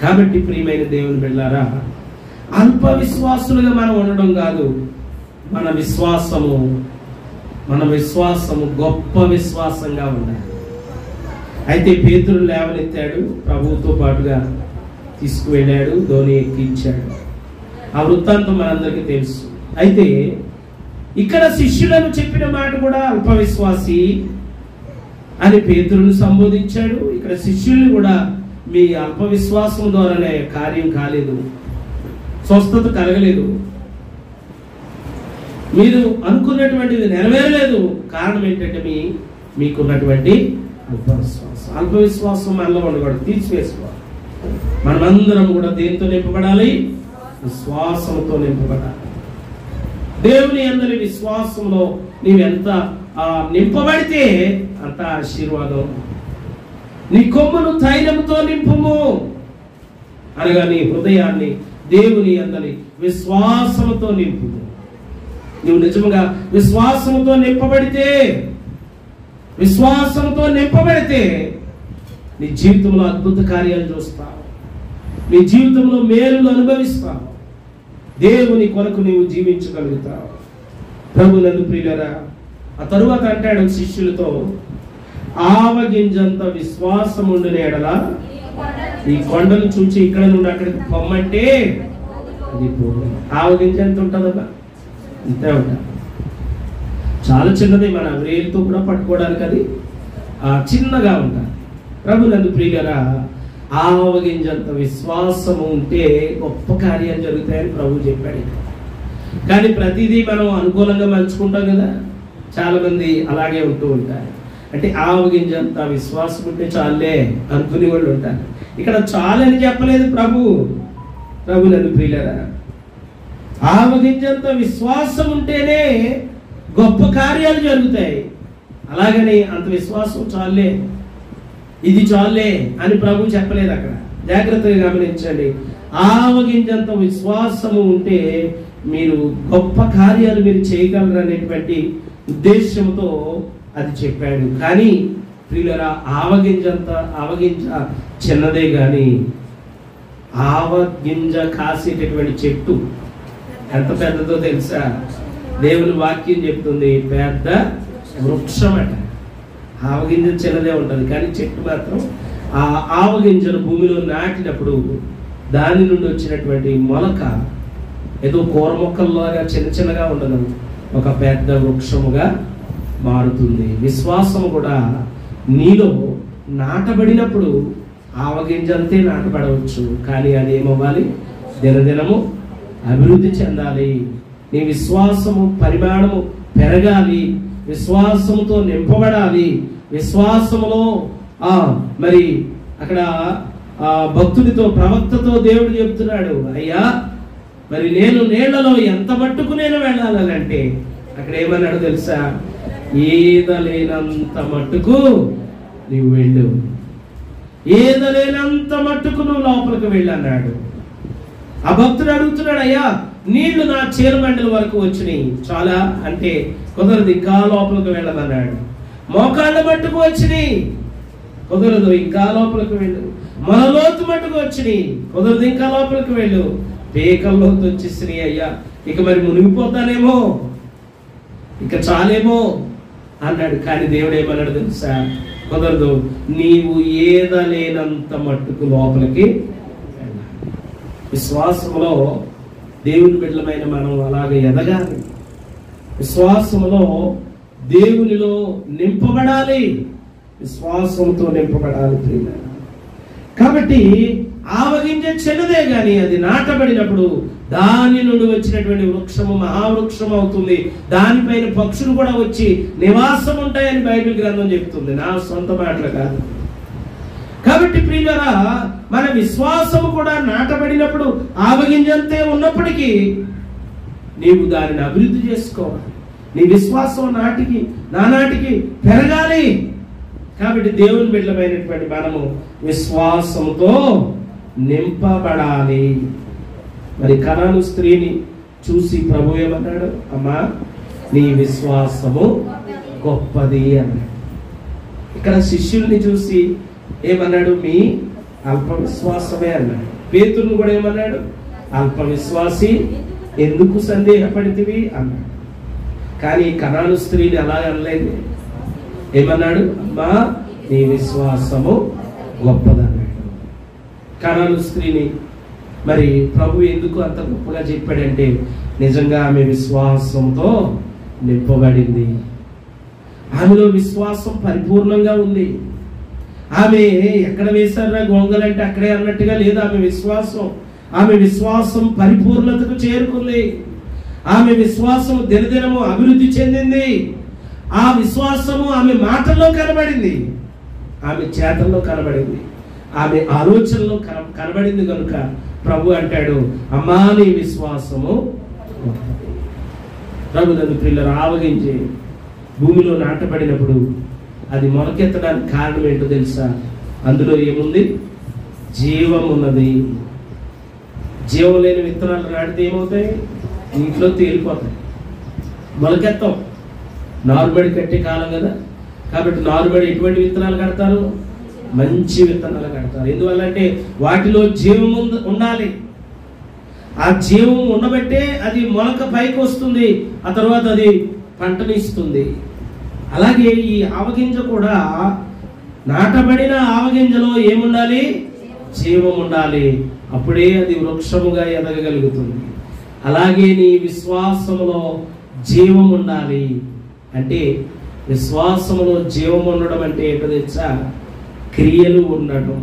కాబట్టి ప్రియమైన దేవుని బిడ్డలారా, అల్ప విశ్వాసులుగా మనం ఉండడం కాదు, మన విశ్వాసము గొప్ప విశ్వాసంగా ఉండాలి. అయితే పేతురు లేవనెత్తాడు, ప్రభువుతో పాటుగా తీసుకువెళ్ళాడు, ధోని ఎక్కించాడు. ఆ వృత్తాంతం మనందరికీ తెలుసు. అయితే ఇక్కడ శిష్యులను చెప్పిన మాట కూడా అల్ప విశ్వాసి అని పేతురును సంబోధించాడు. ఇక్కడ శిష్యుల్ని కూడా మీ అల్ప విశ్వాసం ద్వారానే కార్యం కాలేదు, స్వస్థత కలగలేదు, మీరు అనుకున్నటువంటిది నెరవేరలేదు. కారణం ఏంటంటే మీకున్నటువంటి అల్ప విశ్వాసం మనలో ఉండకూడదు, తీసివేసుకోవాలి. మనమందరం కూడా దేంతో నింపబడాలి? విశ్వాసంతో నింపబడాలి. దేవుని అందరి విశ్వాసంలో నీవెంత నింపబడితే అంత ఆశీర్వాదం. నీ కొమ్మును తైలంతో నింపుము అనగా నీ హృదయాన్ని దేవుని అందరి విశ్వాసంతో నింపుము. నువ్వు నిజంగా విశ్వాసంతో నింపబడితే నీ జీవితంలో అద్భుత కార్యాలు చూస్తావు, నీ జీవితంలో మేలులు అనుభవిస్తావు, దేవుని కొరకు నీవు జీవించగలుగుతావు. ప్రభునందు ప్రియులారా, ఆ తరువాత అంటాడు శిష్యులతో, ఆవగింజంత విశ్వాసం ఉండిన ఎడల ఈ కొండను చూచి ఇక్కడ నుండి అక్కడికి పొమ్మంటే అది పోదు. ఆవగింజ ఎంత ఉంటుందమ్మా? ఇంతే ఉంటా, చాలా చిన్నది. మన వేలుతో కూడా పట్టుకోవడానికి అది చిన్నగా ఉంటాయి. ప్రభునందు ప్రియులారా, ఆవగింజంత విశ్వాసము ఉంటే గొప్ప కార్యాలు జరుగుతాయని ప్రభు చెప్పాడు. కానీ ప్రతిదీ మనం అనుకూలంగా మలుచుకుంటాం కదా, చాలా మంది అలాగే ఉంటూ ఉంటారు. అంటే ఆవగింజంత విశ్వాసం ఉంటే చాలే అనుకునే వాళ్ళు ఉంటారు. ఇక్కడ చాలని చెప్పలేదు ప్రభునందు ప్రియులారా, ఆవగింజంత విశ్వాసం ఉంటేనే గొప్ప కార్యాలు జరుగుతాయి. అలాగని అంత విశ్వాసం చాలే, ఇది చాలే అని ప్రభు చెప్పలేదు. అక్కడ జాగ్రత్తగా గమనించండి. ఆవగింజంత విశ్వాసము ఉంటే మీరు గొప్ప కార్యాలు మీరు చేయగలరు అనేటువంటి ఉద్దేశంతో అది చెప్పాడు. కానీ ప్రియులారా, ఆవగింజ చిన్నదే, కానీ ఆవగింజ కాసేటటువంటి చెట్టు ఎంత పెద్దదో తెలుసా? దేవుని వాక్యం చెప్తుంది, పెద్ద వృక్షం అట. ఆవగింజ చిన్నదే ఉంటుంది, కానీ చెట్టు మాత్రం ఆ ఆవగింజను భూమిలో నాటినప్పుడు దాని నుండి వచ్చినటువంటి మొలక ఏదో కూర మొక్కల్లాగా చిన్నగా ఉండదు, ఒక పెద్ద వృక్షముగా మారుతుంది. విశ్వాసము కూడా నీలో నాటబడినప్పుడు ఆవగింజంతే నాటబడవచ్చు, కానీ అది ఏమవ్వాలి? దినదినము అభివృద్ధి చెందాలి. నీ విశ్వాసము పరిమాణము పెరగాలి, విశ్వాసముతో నింపబడాలి. విశ్వాసములో మరి అక్కడ భక్తుడితో ప్రవక్తతో దేవుడు చెప్తున్నాడు, అయ్యా మరి నేను నీళ్లలో ఎంత మట్టుకు నేను వెళ్ళాలంటే అక్కడ ఏమన్నాడు తెలుసా? ఈదలేనంత మట్టుకు నీవు వెళ్ళు. ఏదలేనంత మట్టుకు నువ్వు లోపలికి వెళ్ళన్నాడు. ఆ భక్తుడు అడుగుతున్నాడు, అయ్యా నీళ్లు నా చీలమండల వరకు వచ్చినాయి, చాలా అంటే కుదరదు, ఇంకా లోపలికి వెళ్ళమన్నాడు. మోకాళ్ళ మట్టుకు వచ్చినాయి, కుదరదు, ఇంకా లోపలికి వెళ్ళు. మనలోతు మట్టుకు వచ్చినాయి, కుదరదు, ఇంకా లోపలికి వెళ్ళు. పేకల్లోతు వచ్చేసినాయి, అయ్యా ఇక మరి మునిగిపోతానేమో, ఇక చాలేమో అన్నాడు. కానీ దేవుడు ఏమన్నాడు తెలుసా? కుదరదు, నీవు ఏదలేనంత మట్టుకు లోపలికి వెళ్ళాలి. విశ్వాసంలో దేవుని బిడ్డలమైన మనం అలాగే ఎదగాలి. విశ్వాసంలో దేవునిలో నింపబడాలి, విశ్వాసంతో నింపబడాలి ప్రియులారా. కాబట్టి ఆవగింజ చెడుదే గాని అది నాటబడినప్పుడు దాని నుండి వచ్చినటువంటి వృక్షము మహావృక్షం అవుతుంది. దానిపైన పక్షులు కూడా వచ్చి నివాసం ఉంటాయని బైబిల్ గ్రంథం చెప్తుంది, నా సొంత మాటలు కాదు. కాబట్టి ప్రియులారా, మన విశ్వాసము కూడా నాటబడినప్పుడు ఆవగింజంతే ఉన్నప్పటికీ నీవు దానిని అభివృద్ధి చేసుకోవాలి. నీ విశ్వాసం నానాటికి పెరగాలి. కాబట్టి దేవుని బిడ్డలమైనటువంటి మనము విశ్వాసంతో నింపబడాలి. మరి కనాను స్త్రీని చూసి ప్రభు ఏమన్నాడు? అమ్మా నీ విశ్వాసము గొప్పది అన్నాడు. ఇక్కడ శిష్యుల్ని చూసి ఏమన్నాడు? మీ అల్ప విశ్వాసమే అన్నాడు. పేతురును కూడా ఏమన్నాడు? అల్ప విశ్వాసి, ఎందుకు సందేహపడితివి అన్నాడు. కానీ కనాను స్త్రీని అలా అనలేదు. ఏమన్నాడు? అమ్మా నీ విశ్వాసము గొప్పదన్నాడు. కనాను స్త్రీని మరి ప్రభు ఎందుకు అంత గొప్పగా చెప్పాడంటే, నిజంగా ఆమె విశ్వాసంతో నింపబడింది. ఆమెలో విశ్వాసం పరిపూర్ణంగా ఉంది. ఆమె ఎక్కడ వేశారా గొంగలంటే అక్కడే అన్నట్టుగా లేదు. ఆమె విశ్వాసం పరిపూర్ణతకు చేరుకుంది. ఆమె విశ్వాసం దినదినము అభివృద్ధి చెందింది. ఆ విశ్వాసము ఆమె మాటల్లో కనబడింది, ఆమె చేతల్లో కనబడింది, ఆమె ఆలోచనలో కనబడింది. కనుక ప్రభు అంటాడు, అమ్మా నీ విశ్వాసము. ప్రభు నన్ను పిల్లలు ఆవగించి భూమిలో నాటబడినప్పుడు అది మొలకెత్తడానికి కారణం ఏంటో తెలుసా? అందులో ఏముంది? జీవం ఉన్నది. జీవం లేని విత్తనాలు నాటితే ఏమవుతాయి? ఇంట్లో తేలిపోతాయి, మొలకెత్తాం. నారుబడి కట్టే కాలం కదా, కాబట్టి నారుబడి ఎటువంటి విత్తనాలు కడతారు? మంచి విత్తనాలు కడతారు. ఎందువల్లంటే వాటిలో జీవం ఉండాలి. ఆ జీవం ఉండబట్టే అది మొలక పైకి వస్తుంది, ఆ తర్వాత అది పంటనిస్తుంది. అలాగే ఈ ఆవగింజ కూడా నాటబడిన ఆవగింజలో ఏముండాలి? జీవం ఉండాలి. అప్పుడే అది వృక్షముగా ఎదగగలుగుతుంది. అలాగే నీ విశ్వాసములో జీవం ఉండాలి. అంటే విశ్వాసములో జీవం ఉండడం అంటే ఏంటో తెలుసా? క్రియలు ఉండటం.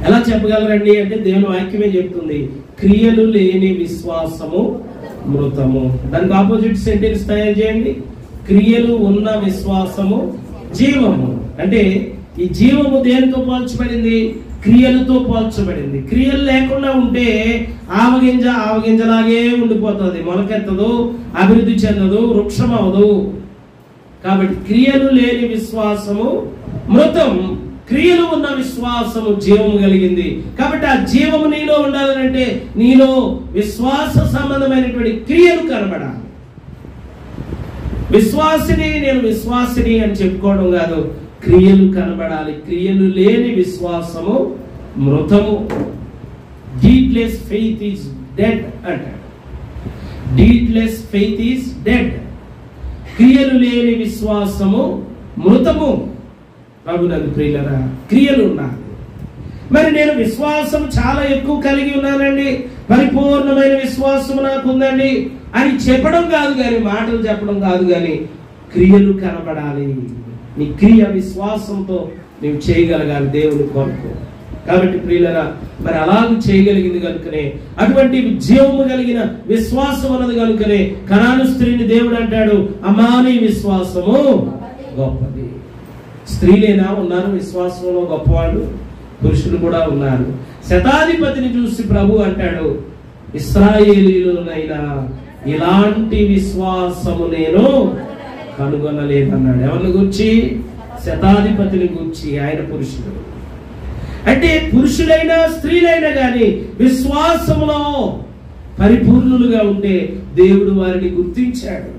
ఎలా చెప్పగలరండి అంటే దేవుని వాక్యమే చెప్తుంది, క్రియలు లేని విశ్వాసము మృతము. దానికి ఆపోజిట్ సెంటెన్స్ తయారు చేయండి. క్రియలు ఉన్న విశ్వాసము జీవము. అంటే ఈ జీవము దేనితో పోల్చబడింది? క్రియలతో పోల్చబడింది. క్రియలు లేకుండా ఉంటే ఆవగింజలాగే ఉండిపోతుంది, మొలకెత్తదు, అభివృద్ధి చెందదు, వృక్షం అవదు. కాబట్టి క్రియలు లేని విశ్వాసము మృతం, క్రియలు ఉన్న విశ్వాసము జీవము కలిగింది. కాబట్టి ఆ జీవము నీలో ఉండాలంటే నీలో విశ్వాస సంబంధమైనటువంటి క్రియలు కనబడాలి. నేను విశ్వాసిని అని చెప్పుకోవడం కాదు, క్రియలు కనబడాలి. క్రియలు లేని విశ్వాసము మృతము. డీడ్లెస్ ఫెయిత్ ఈజ్ డెడ్ అంటాడు. డీడ్లెస్ ఫెయిత్ ఈజ్ డెడ్. క్రియలు లేని విశ్వాసము మృతము. ప్రభునందు ప్రియులారా, క్రియలు ఉన్నాయి. మరి నేను విశ్వాసం చాలా ఎక్కువ కలిగి ఉన్నానండి, పరిపూర్ణమైన విశ్వాసం నాకు ఉందండి అని చెప్పడం కాదు కానీ, మాటలు చెప్పడం కాదు కానీ, క్రియలు కనబడాలి. నీ క్రియ విశ్వాసంతో నీవు చేయగలగాలి దేవుని కొరకు. కాబట్టి ప్రియులారా, మరి అలాగ చేయగలిగింది కనుకనే, అటువంటి జీవము కలిగిన విశ్వాసం అన్నది కనుకనే కనాను స్త్రీని దేవుడు అంటాడు, అమ్మా నీ విశ్వాసము గొప్పది. స్త్రీలేనా ఉన్నారు విశ్వాసంలో గొప్పవాళ్ళు? పురుషులు కూడా ఉన్నారు. శతాధిపతిని చూసి ప్రభు అంటాడు, ఇశ్రాయేలీయులనైనా ఇలాంటి విశ్వాసము నేను కనుగొనలేదన్నాడు. ఎవరిని గురించి? శతాధిపతిని గూర్చి ఆయన పురుషుడు. అంటే పురుషులైనా స్త్రీలైనా కానీ విశ్వాసంలో పరిపూర్ణులుగా ఉంటే దేవుడు వారిని గుర్తించాడు.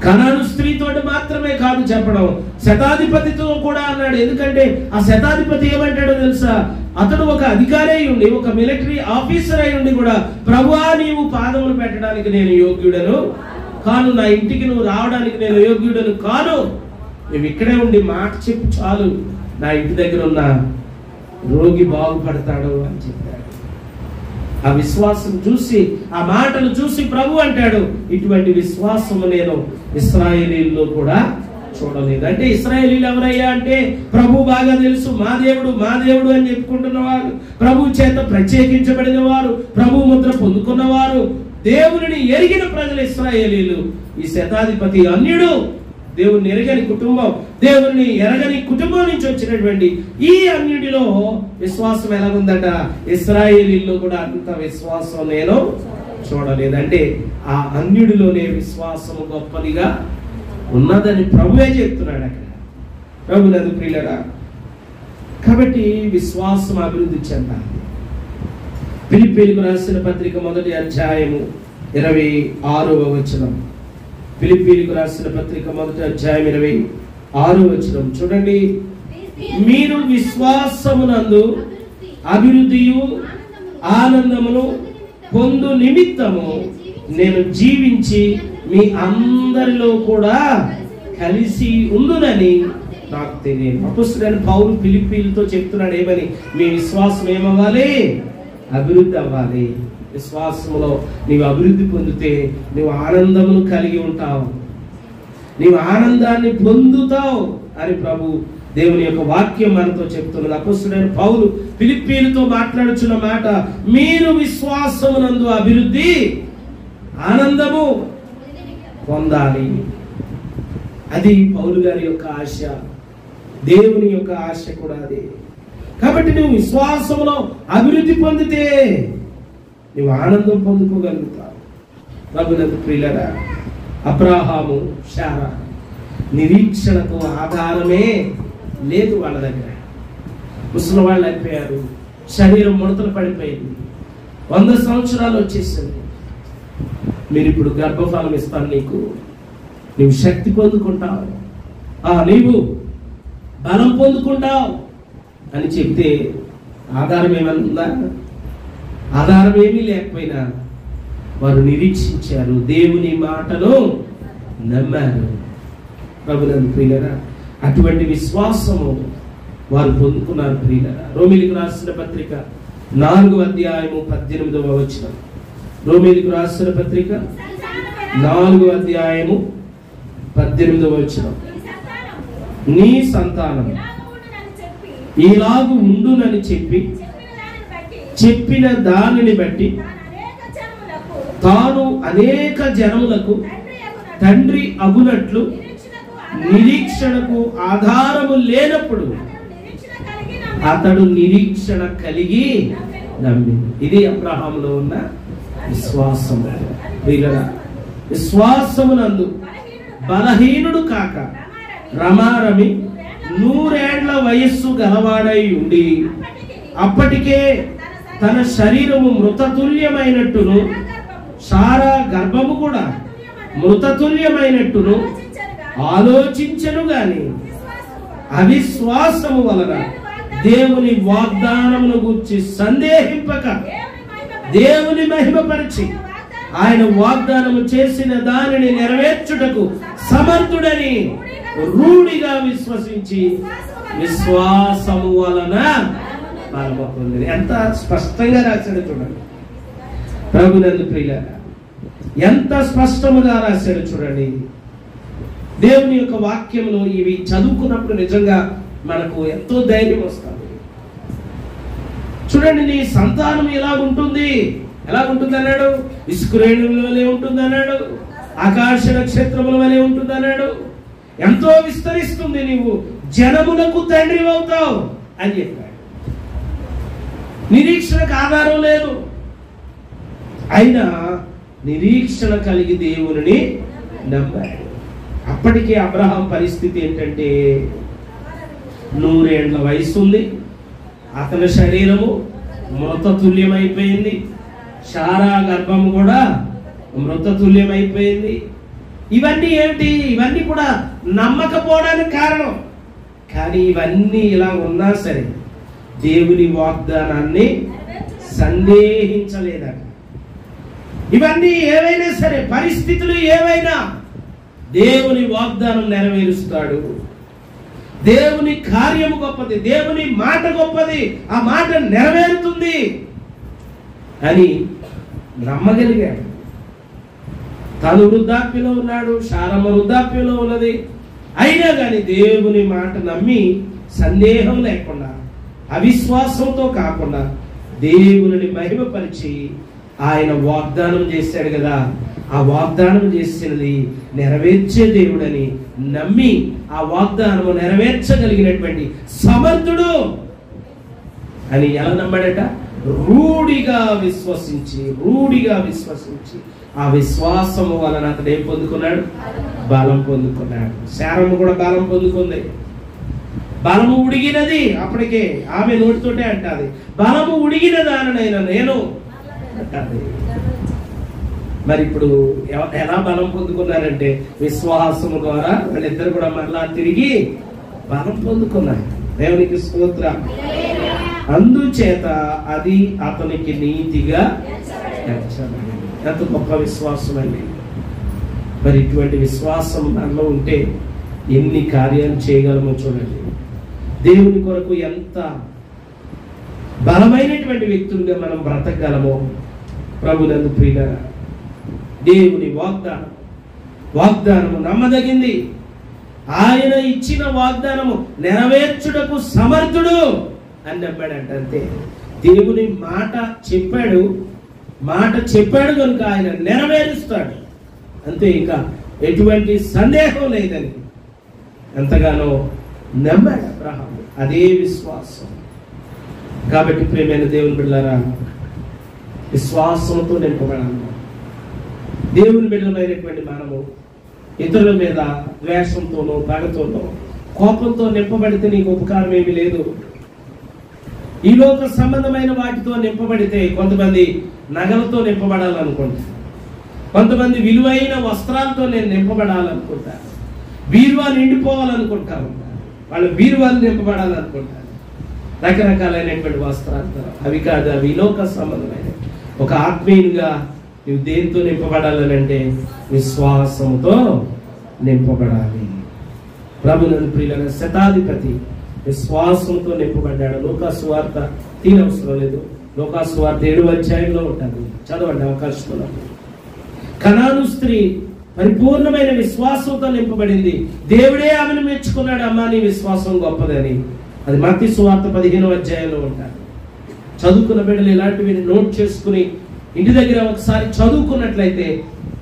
కనాను స్త్రీతో మాత్రమే కాదు చెప్పడం, శతాధిపతితో కూడా అన్నాడు. ఎందుకంటే ఆ శతాధిపతి ఏమంటాడో తెలుసా? అతడు ఒక అధికారి అయి ఉండి, ఒక మిలిటరీ ఆఫీసర్ అయి ఉండి కూడా, ప్రభువా నీవు పాదములు పెట్టడానికి నేను యోగ్యుడను కాను, నా ఇంటికి నువ్వు రావడానికి నేను యోగ్యుడను కాను, నువ్వు ఇక్కడే ఉండి మాట చెప్పు చాలు, నా ఇంటి దగ్గర ఉన్న రోగి బాగుపడతాడు అని చెప్పాడు. ఆ విశ్వాసం చూసి, ఆ మాటలు చూసి ప్రభు అంటాడు, ఇటువంటి విశ్వాసము నేను ఇశ్రాయేలీల్లో కూడా చూడలేదు. అంటే ఇశ్రాయేలీలు ఎవరయ్యా అంటే, ప్రభు బాగా తెలుసు, మా దేవుడు అని చెప్పుకుంటున్న వారు, ప్రభు చేత ప్రత్యేకించబడిన వారు, ప్రభు ముద్ర పొందుకున్నవారు, దేవుని ఎరిగిన ప్రజలు ఇశ్రాయేలీలు. ఈ శతాధిపతి అన్యుడు, దేవుని ఎరగని కుటుంబం, దేవుని ఎరగని కుటుంబం నుంచి వచ్చినటువంటి ఈ అన్యుడిలో విశ్వాసం ఎలాగుందట? ఇశ్రాయేలీల్లో కూడా అంత విశ్వాసం నేను చూడలేదు. అంటే ఆ అన్యుడిలోనే విశ్వాసము గొప్పదిగా ఉన్నదని ప్రభువే చెప్తున్నాడు అక్కడ. ప్రభునందు ప్రియులారా, కాబట్టి విశ్వాసం అభివృద్ధి చెందాలి. ఫిలిప్పీయులకు రాసిన పత్రిక 1వ అధ్యాయము 26వ వచనం. ఫిలిప్పీయులకు రాసిన పత్రిక 1వ అధ్యాయం 26వ వచనం చూడండి. మీరు విశ్వాసమునందు అభివృద్ధియు ఆనందమును పొందు నిమిత్తము నేను జీవించి మీ అందరిలో కూడా కలిసి ఉండునని నాకు తెలియదు. అపోస్తలుడైన పౌలు ఫిలిప్పీయులతో చెప్తున్నాడు ఏమని? మీ విశ్వాసం ఏమవ్వాలి? అభివృద్ధి అవ్వాలి. విశ్వాసంలో నీవు అభివృద్ధి పొందితే నీవు ఆనందమును కలిగి ఉంటావు, నీవు ఆనందాన్ని పొందుతావు అని ప్రభు దేవుని యొక్క వాక్యం మనతో చెప్తున్నది. అపోస్తలుడైన పౌలు ఫిలిప్పీయులతో మాట్లాడుచున్న మాట, మీరు విశ్వాసమునందు అభివృద్ధి ఆనందము పొందాలి. అది పౌలు గారి యొక్క ఆశ, దేవుని యొక్క ఆశ కూడా అదే. కాబట్టి నువ్వు విశ్వాసంలో అభివృద్ధి పొందితే నువ్వు ఆనందం పొందుకోగలుగుతావు. ప్రభునందు ప్రియులారా, అబ్రాహాము, శారా నిరీక్షణకు ఆధారమే లేదు వాళ్ళ దగ్గర. ముసలి వాళ్ళు అయిపోయారు, శరీరం ముడతలు పడిపోయింది, 100 సంవత్సరాలు వచ్చేసింది. మీరు ఇప్పుడు గర్భఫలం ఇస్తాను నీకు, నీవు శక్తి పొందుకుంటావు, నీవు బలం పొందుకుంటావు అని చెప్తే ఆధారం ఏమన్నా? ఆధారం ఏమీ లేకపోయినా వారు నిరీక్షించారు, దేవుని మాటను నమ్మారు. ప్రభునందు ప్రియులారా, అటువంటి విశ్వాసము వారు పొందుకున్నారు. ప్రియులారా, రోమీయులకు రాసిన పత్రిక 4వ అధ్యాయము 18వ వచనం. రోమీయులకు రాసిన పత్రిక 4వ అధ్యాయము 18వ వచనం. నీ సంతానం ఇలాగు ఉండునని చెప్పిన దానిని బట్టి తాను అనేక జనములకు తండ్రి అగునట్లు నిరీక్షణకు ఆధారము లేనప్పుడు అతడు నిరీక్షణ కలిగి నమ్మి. ఇది అబ్రహాములో ఉన్న విశ్వాసము. విశ్వాసమునందు బలహీనుడు కాక రమారమి 100 ఏళ్ల వయస్సు గలవాడై ఉండి అప్పటికే తన శరీరము మృతతుల్యమైనట్టును సారా గర్భము కూడా మృతతుల్యమైనట్టును ఆలోచించను గాని అవిశ్వాసము వలన దేవుని వాగ్దానమును గూర్చి సందేహింపక దేవుని మహిమపరిచి ఆయన వాగ్దానము చేసిన దానిని నెరవేర్చుటకు సమర్థుడని రూఢిగా విశ్వసించి విశ్వాసము వలన బలము పొందింది. ఎంత స్పష్టంగా రాశాడు చూడండి. ప్రభునందు ప్రియులారా, ఎంత స్పష్టముగా రాశాడు చూడండి. దేవుని యొక్క వాక్యంలో ఇవి చదువుకున్నప్పుడు నిజంగా మనకు ఎంతో ధైర్యం వస్తుంది. చూడండి, నీ సంతానం ఎలాగుంటుంది అన్నాడు? ఇసుకరేణుల వలె ఉంటుంది అన్నాడు, ఆకాశ నక్షత్రముల వలె ఉంటుంది అన్నాడు, ఎంతో విస్తరిస్తుంది, నీవు జనములకు తండ్రి అవుతావు అని చెప్పాడు. నిరీక్షణకు ఆధారం లేదు, అయినా నిరీక్షణ కలిగి దేవుని నమ్మాడు. అప్పటికే అబ్రహాం పరిస్థితి ఏంటంటే 100 ఏండ్ల వయసు ఉంది, అతని శరీరము మృతతుల్యమైపోయింది, శారా గర్భం కూడా మృతతుల్యమైపోయింది. ఇవన్నీ ఏమిటి? ఇవన్నీ కూడా నమ్మకపోవడానికి కారణం. కానీ ఇవన్నీ ఇలా ఉన్నా సరే దేవుని వాగ్దానాన్ని సందేహించలేదట. ఇవన్నీ ఏవైనా సరే, పరిస్థితులు ఏవైనా, దేవుని వాగ్దానం నెరవేరుస్తాడు. దేవుని కార్యము గొప్పది, దేవుని మాట గొప్పది, ఆ మాట నెరవేరుతుంది అని నమ్మగలిగాడు. తాను వృద్ధాప్యలో ఉన్నాడు, శారమ్మ వృద్ధాప్యంలో ఉన్నది. అయినా కానీ దేవుని మాట నమ్మి సందేహం లేకుండా, అవిశ్వాసంతో కాకుండా దేవుని మహిమపరిచి ఆయన వాగ్దానం చేశాడు కదా, ఆ వాగ్దానం చేసినది నెరవేర్చే దేవుడని నమ్మి ఆ వాగ్దానము నెరవేర్చగలిగినటువంటి సమర్థుడు అని ఎలా నమ్మాడట? రూఢిగా విశ్వసించి ఆ విశ్వాసము వలన అతడు ఏం పొందుకున్నాడు? బలం పొందుకున్నాడు. శారమ్మ కూడా బలం పొందుకుంది. బలము ఉడిగినది. అప్పటికే ఆమె నోటితోటే అంటాది, బలము ఉడిగిన దానినైనా నేను అంటాది. మరి ఇప్పుడు ఎలా బలం పొందుకున్నారంటే విశ్వాసము ద్వారా వాళ్ళిద్దరు కూడా మరలా తిరిగి బలం పొందుకున్నారు. దేవునికి స్తోత్రం. అందుచేత అది అతనికి నీతిగా ఎంచబడింది. ఎంత గొప్ప విశ్వాసం అండి! మరి ఇటువంటి విశ్వాసం మనలో ఉంటే ఎన్ని కార్యాలు చేయగలమో చూడండి. దేవుని కొరకు ఎంత బలమైనటువంటి వ్యక్తులుగా మనం బ్రతకగలమో. ప్రభునందు ప్రియులారా, దేవుని వాగ్దానము నమ్మదగింది. ఆయన ఇచ్చిన వాగ్దానము నెరవేర్చుటకు సమర్థుడు అని నమ్మాడంట. అంతే. దేవుని మాట చెప్పాడు కనుక ఆయన నెరవేరుస్తాడు. అంతే, ఇంకా ఎటువంటి సందేహం లేదని ఎంతగానో నమ్మాడు అబ్రహాం. అదే విశ్వాసం. కాబట్టి ప్రియమైన దేవుని బిడ్డలారా, విశ్వాసంతో నింపబడాలి. దేవుని బిడ్డలమైనటువంటి మనము ఇతరుల మీద ద్వేషంతోనో, పగతోనో, కోపంతో నింపబడితే నీకు ఉపకారం ఏమీ లేదు. ఈ లోక సంబంధమైన వాటితో నింపబడితే కొంతమంది నగలతో నింపబడాలనుకుంటారు, కొంతమంది విలువైన వస్త్రాలతో నేను నింపబడాలనుకుంటారు, బీరువా నిండిపోవాలనుకుంటారు, వాళ్ళ బీరువాలు నింపబడాలనుకుంటారు, రకరకాలైనటువంటి వస్త్రాలతో. అవి కాదు, అవి లోక సంబంధమైన. ఒక ఆత్మీయంగా నువ్వు దేంతో నింపబడాలని అంటే విశ్వాసంతో నింపబడాలి. ప్రభువుని ప్రియులైన శతాధిపతి విశ్వాసంతో నింపబడ్డాడు. లోకాసు వార్త తీరవసరం లేదు, లోకాసు వార్త 7వ అధ్యాయంలో ఉంటుంది, చదవండి అవకాశం. కనాను స్త్రీ పరిపూర్ణమైన విశ్వాసంతో నింపబడింది. దేవుడే ఆమెను మెచ్చుకున్నాడు, అమ్మా నీ విశ్వాసం గొప్పదని. అది మత్తయి సువార్త 15వ అధ్యాయంలో ఉంటారు. చదువుకున్న బిడ్డలు ఇలాంటివి నోట్ చేసుకుని ఇంటి దగ్గర ఒకసారి చదువుకున్నట్లయితే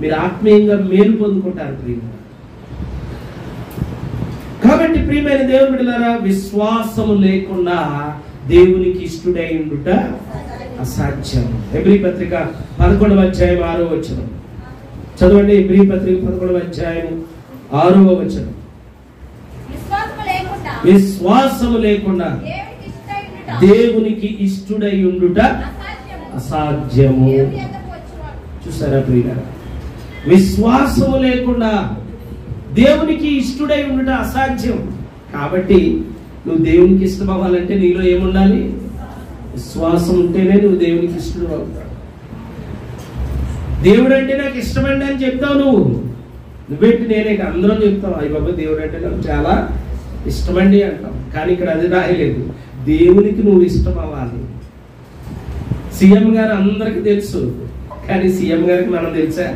మీరు ఆత్మీయంగా మేలు పొందుకుంటారు ప్రియులారా. కాబట్టి ప్రియమైన దేవుని బిడ్డలారా, విశ్వాసము లేకుండా దేవునికి ఇష్టడై ఉండుట అసాధ్యం. హెబ్రీ పత్రిక 11వ అధ్యాయం 6వ వచనం చదవండి. హెబ్రీ పత్రిక 11వ అధ్యాయం 6వ వచనం. విశ్వాసము లేకుండా దేవునికి ఇష్టడై ఉండుట అసాధ్యము. చూసారా ప్రియులారా, విశ్వాసము లేకుండా దేవునికి ఇష్టడై ఉండుట అసాధ్యం. కాబట్టి నువ్వు దేవునికి ఇష్టం అవ్వాలంటే నీలో ఏముండాలి? విశ్వాసం ఉంటేనే నువ్వు దేవునికి ఇష్టం అవుతావు. దేవుడు అంటే నాకు ఇష్టమండి అని చెప్తావు. నువ్వేంటి నేనే అందరం చెప్తావు, అయ్య బాబా దేవుడు అంటే నాకు చాలా ఇష్టమండి అంటావు. కానీ ఇక్కడ అది రాయలేదు, దేవునికి నువ్వు ఇష్టం అవ్వాలి. సీఎం గారు అందరికి తెలుసు, కానీ సీఎం గారికి మనం తెలుసా?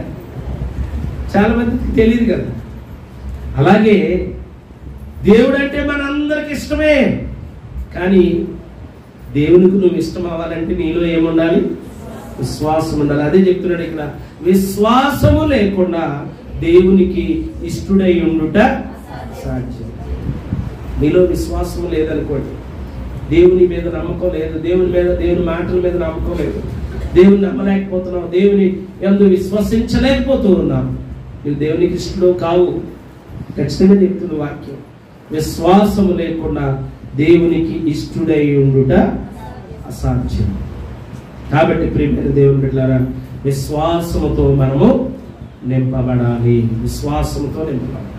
చాలా మందికి తెలియదు కదా. అలాగే దేవుడు అంటే మనందరికి ఇష్టమే, కానీ దేవునికి నువ్వు ఇష్టం అవ్వాలంటే నీలో ఏముండాలి? విశ్వాసం ఉండాలి. అదే చెప్తున్నాడు ఇక్కడ, విశ్వాసము లేకుండా దేవునికి ఇష్టడై ఉండుట సాధ్యం. నీలో విశ్వాసము లేదనుకోండి, దేవుని మీద నమ్మకం లేదు, దేవుని మాటల మీద నమ్మకం లేదు, దేవుని నమ్మలేకపోతున్నావు, దేవుని యందు విశ్వసించలేకపోతూ ఉన్నావు, నువ్వు దేవునికి ఇష్టడు కావు. ఖచ్చితంగా చెప్తున్న వాక్యం. విశ్వాసము లేకుండా దేవునికి ఇష్టుడై ఉండుట అసాధ్యం. కాబట్టి ప్రియమైన దేవుని బిడ్డలారా, విశ్వాసముతో మనము నింపబడాలి. విశ్వాసముతో నింపబడాలి.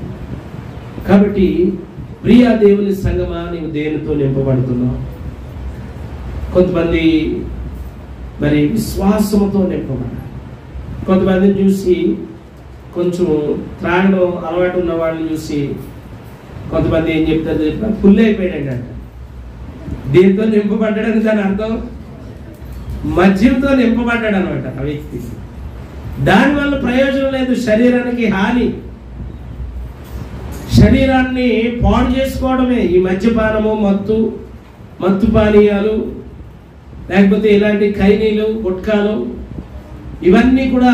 కాబట్టి ప్రియ దేవుని సంగమా, నీవు దేనితో నింపబడుతున్నావు? కొంతమంది మరి విశ్వాసముతో నింపబడాలి. కొంతమందిని చూసి, కొంచెం త్రాగడం అలవాటు ఉన్న వాళ్ళని చూసి కొంతమంది ఏం చెప్తారు, ఫుల్ అయిపోయాడు అంట. దీంతో నింపబడ్డాడని దాని అర్థం మద్యంతో నింపబడ్డాడు అనమాట ఆ వ్యక్తి. దానివల్ల ప్రయోజనం లేదు, శరీరానికి హాని, శరీరాన్ని పాడు చేసుకోవడమే. ఈ మద్యపానము, మత్తు పానీయాలు, లేకపోతే ఇలాంటి ఖైనీలు, గుట్కాలు, ఇవన్నీ కూడా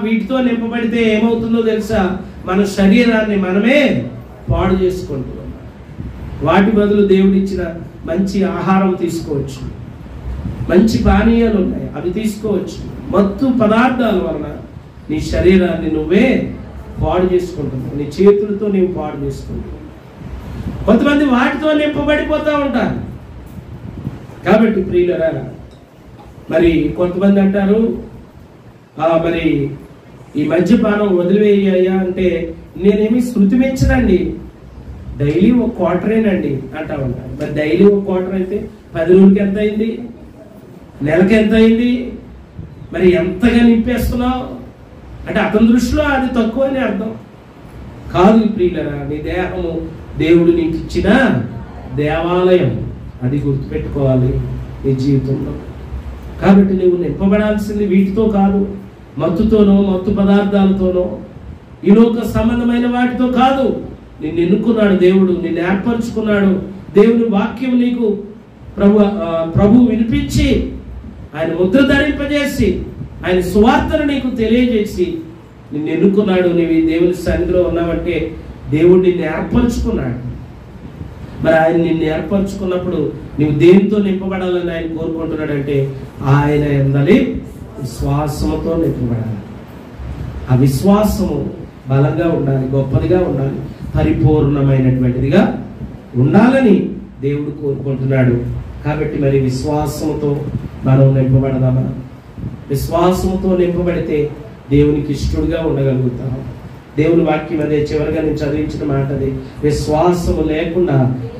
వీటితో నింపబడితే ఏమవుతుందో తెలుసా? మన శరీరాన్ని మనమే పాడు చేసుకుంటున్నాం. వాటి బదులు దేవుడిచ్చిన మంచి ఆహారం తీసుకోవచ్చు, మంచి పానీయాలు ఉన్నాయి, అవి తీసుకోవచ్చు. మత్తు పదార్థాల వలన నీ శరీరాన్ని నువ్వే పాడు చేసుకుంటున్నావు. నీ చేతులతో నీవు పాడు చేసుకుంటున్నావు. కొంతమంది వాటితో నింపబడిపోతూ ఉంటారు. కాబట్టి ప్రియులరా, మరి కొంతమంది అంటారు, మరి ఈ మద్యపానం వదిలివేయ్యా అంటే, నేనేమి శృతి మెచ్చనండి, డైలీ ఒక క్వార్టరేనండి అంటా ఉంటాను. మరి డైలీ ఒక క్వార్టర్ అయితే 10 రోజులకి ఎంత అయింది? నెలకి ఎంత అయింది? మరి ఎంతగా నింపేస్తున్నావు అంటే అతని దృష్టిలో అది తక్కువ అని అర్థం కాదు. ప్రియులరా, నీ దేహము దేవుడు నీకు ఇచ్చిన దేవాలయం, అది గుర్తుపెట్టుకోవాలి నీ జీవితంలో. కాబట్టి నువ్వు నింపబడాల్సింది వీటితో కాదు, మత్తుతోనో, మత్తు పదార్థాలతోనో, ఈ లోక సంబంధమైన వాటితో కాదు. నిన్ను ఎన్నుకున్నాడు దేవుడు, నిన్ను ఏర్పరచుకున్నాడు. దేవుని వాక్యం నీకు ప్రభు వినిపించి, ఆయన ముద్ర ధరింపజేసి, ఆయన సువార్తను నీకు తెలియజేసి నిన్ను ఎన్నుకున్నాడు. నీవు ఈ దేవుని సన్నిధిలో ఉన్నావంటే దేవుడు నిన్ను ఏర్పరచుకున్నాడు. మరి ఆయన నిన్ను ఏర్పరచుకున్నప్పుడు నువ్వు దేనితో నింపబడాలని ఆయన కోరుకుంటున్నాడంటే, ఆయన యందలి విశ్వాసముతో నింపబడాలి. ఆ విశ్వాసము బలంగా ఉండాలి, గొప్పదిగా ఉండాలి, పరిపూర్ణమైనటువంటిదిగా ఉండాలని దేవుడు కోరుకుంటున్నాడు. కాబట్టి మరి విశ్వాసముతో మనం నింపబడదామా? విశ్వాసముతో నింపబడితే దేవునికి ఇష్టడుగా ఉండగలుగుతాం. దేవుని వాక్యం అదే, చివరిగా నేను చదివించిన మాట అదే, విశ్వాసము లేకుండా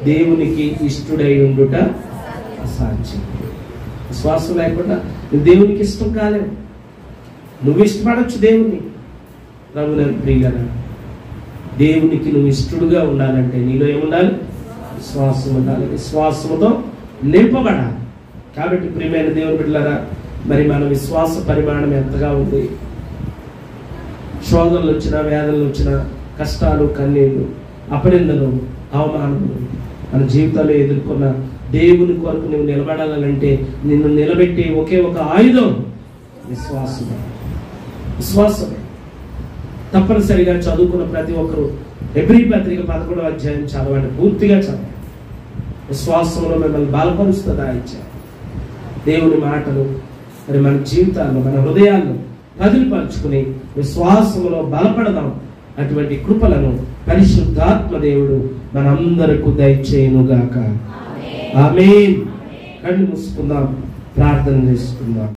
దేవునికి ఇష్టడై ఉండుట అసాధ్యం. విశ్వాసం లేకుండా నువ్వు దేవునికి ఇష్టం కాలేవు. నువ్వు ఇష్టపడచ్చు దేవుణ్ణి. ప్రభువుని ప్రియులారా, దేవునికి నువ్వు ఇష్టడుగా ఉండాలంటే నీలో ఏముండాలి? విశ్వాసం ఉండాలి. విశ్వాసముతో నింపబడాలి. కాబట్టి ప్రియమైన దేవుని బిడ్డలారా, మరి మన విశ్వాస పరిమాణం ఎంతగా ఉంది? శోధనలు వచ్చినా, వేదనలు వచ్చినా, కష్టాలు, కన్నీళ్లు, అపనిందలు, అవమానములు మన జీవితాల్లో ఎదుర్కొన్న దేవుని కొరకు నువ్వు నిలబడాలంటే నిన్ను నిలబెట్టే ఒకే ఒక ఆయుధం విశ్వాసమే. విశ్వాసమే. తప్పనిసరిగా చదువుకున్న ప్రతి ఒక్కరూ హెబ్రీ పత్రిక 11వ అధ్యాయం చదవండి, పూర్తిగా చదవండి. విశ్వాసంలో మిమ్మల్ని బలపరుస్తుందా ఇచ్చా దేవుని మాటలు మరి మన జీవితాల్లో, మన హృదయాల్లో పదిలిపరుచుకుని విశ్వాసములో బలపడదాం. అటువంటి కృపలను పరిశుద్ధాత్మ దేవుడు మనందరకు దయచేయునుగాక. ఆమేన్. కళ్ళు మూసుకుందాం, ప్రార్థన చేసుకుందాం.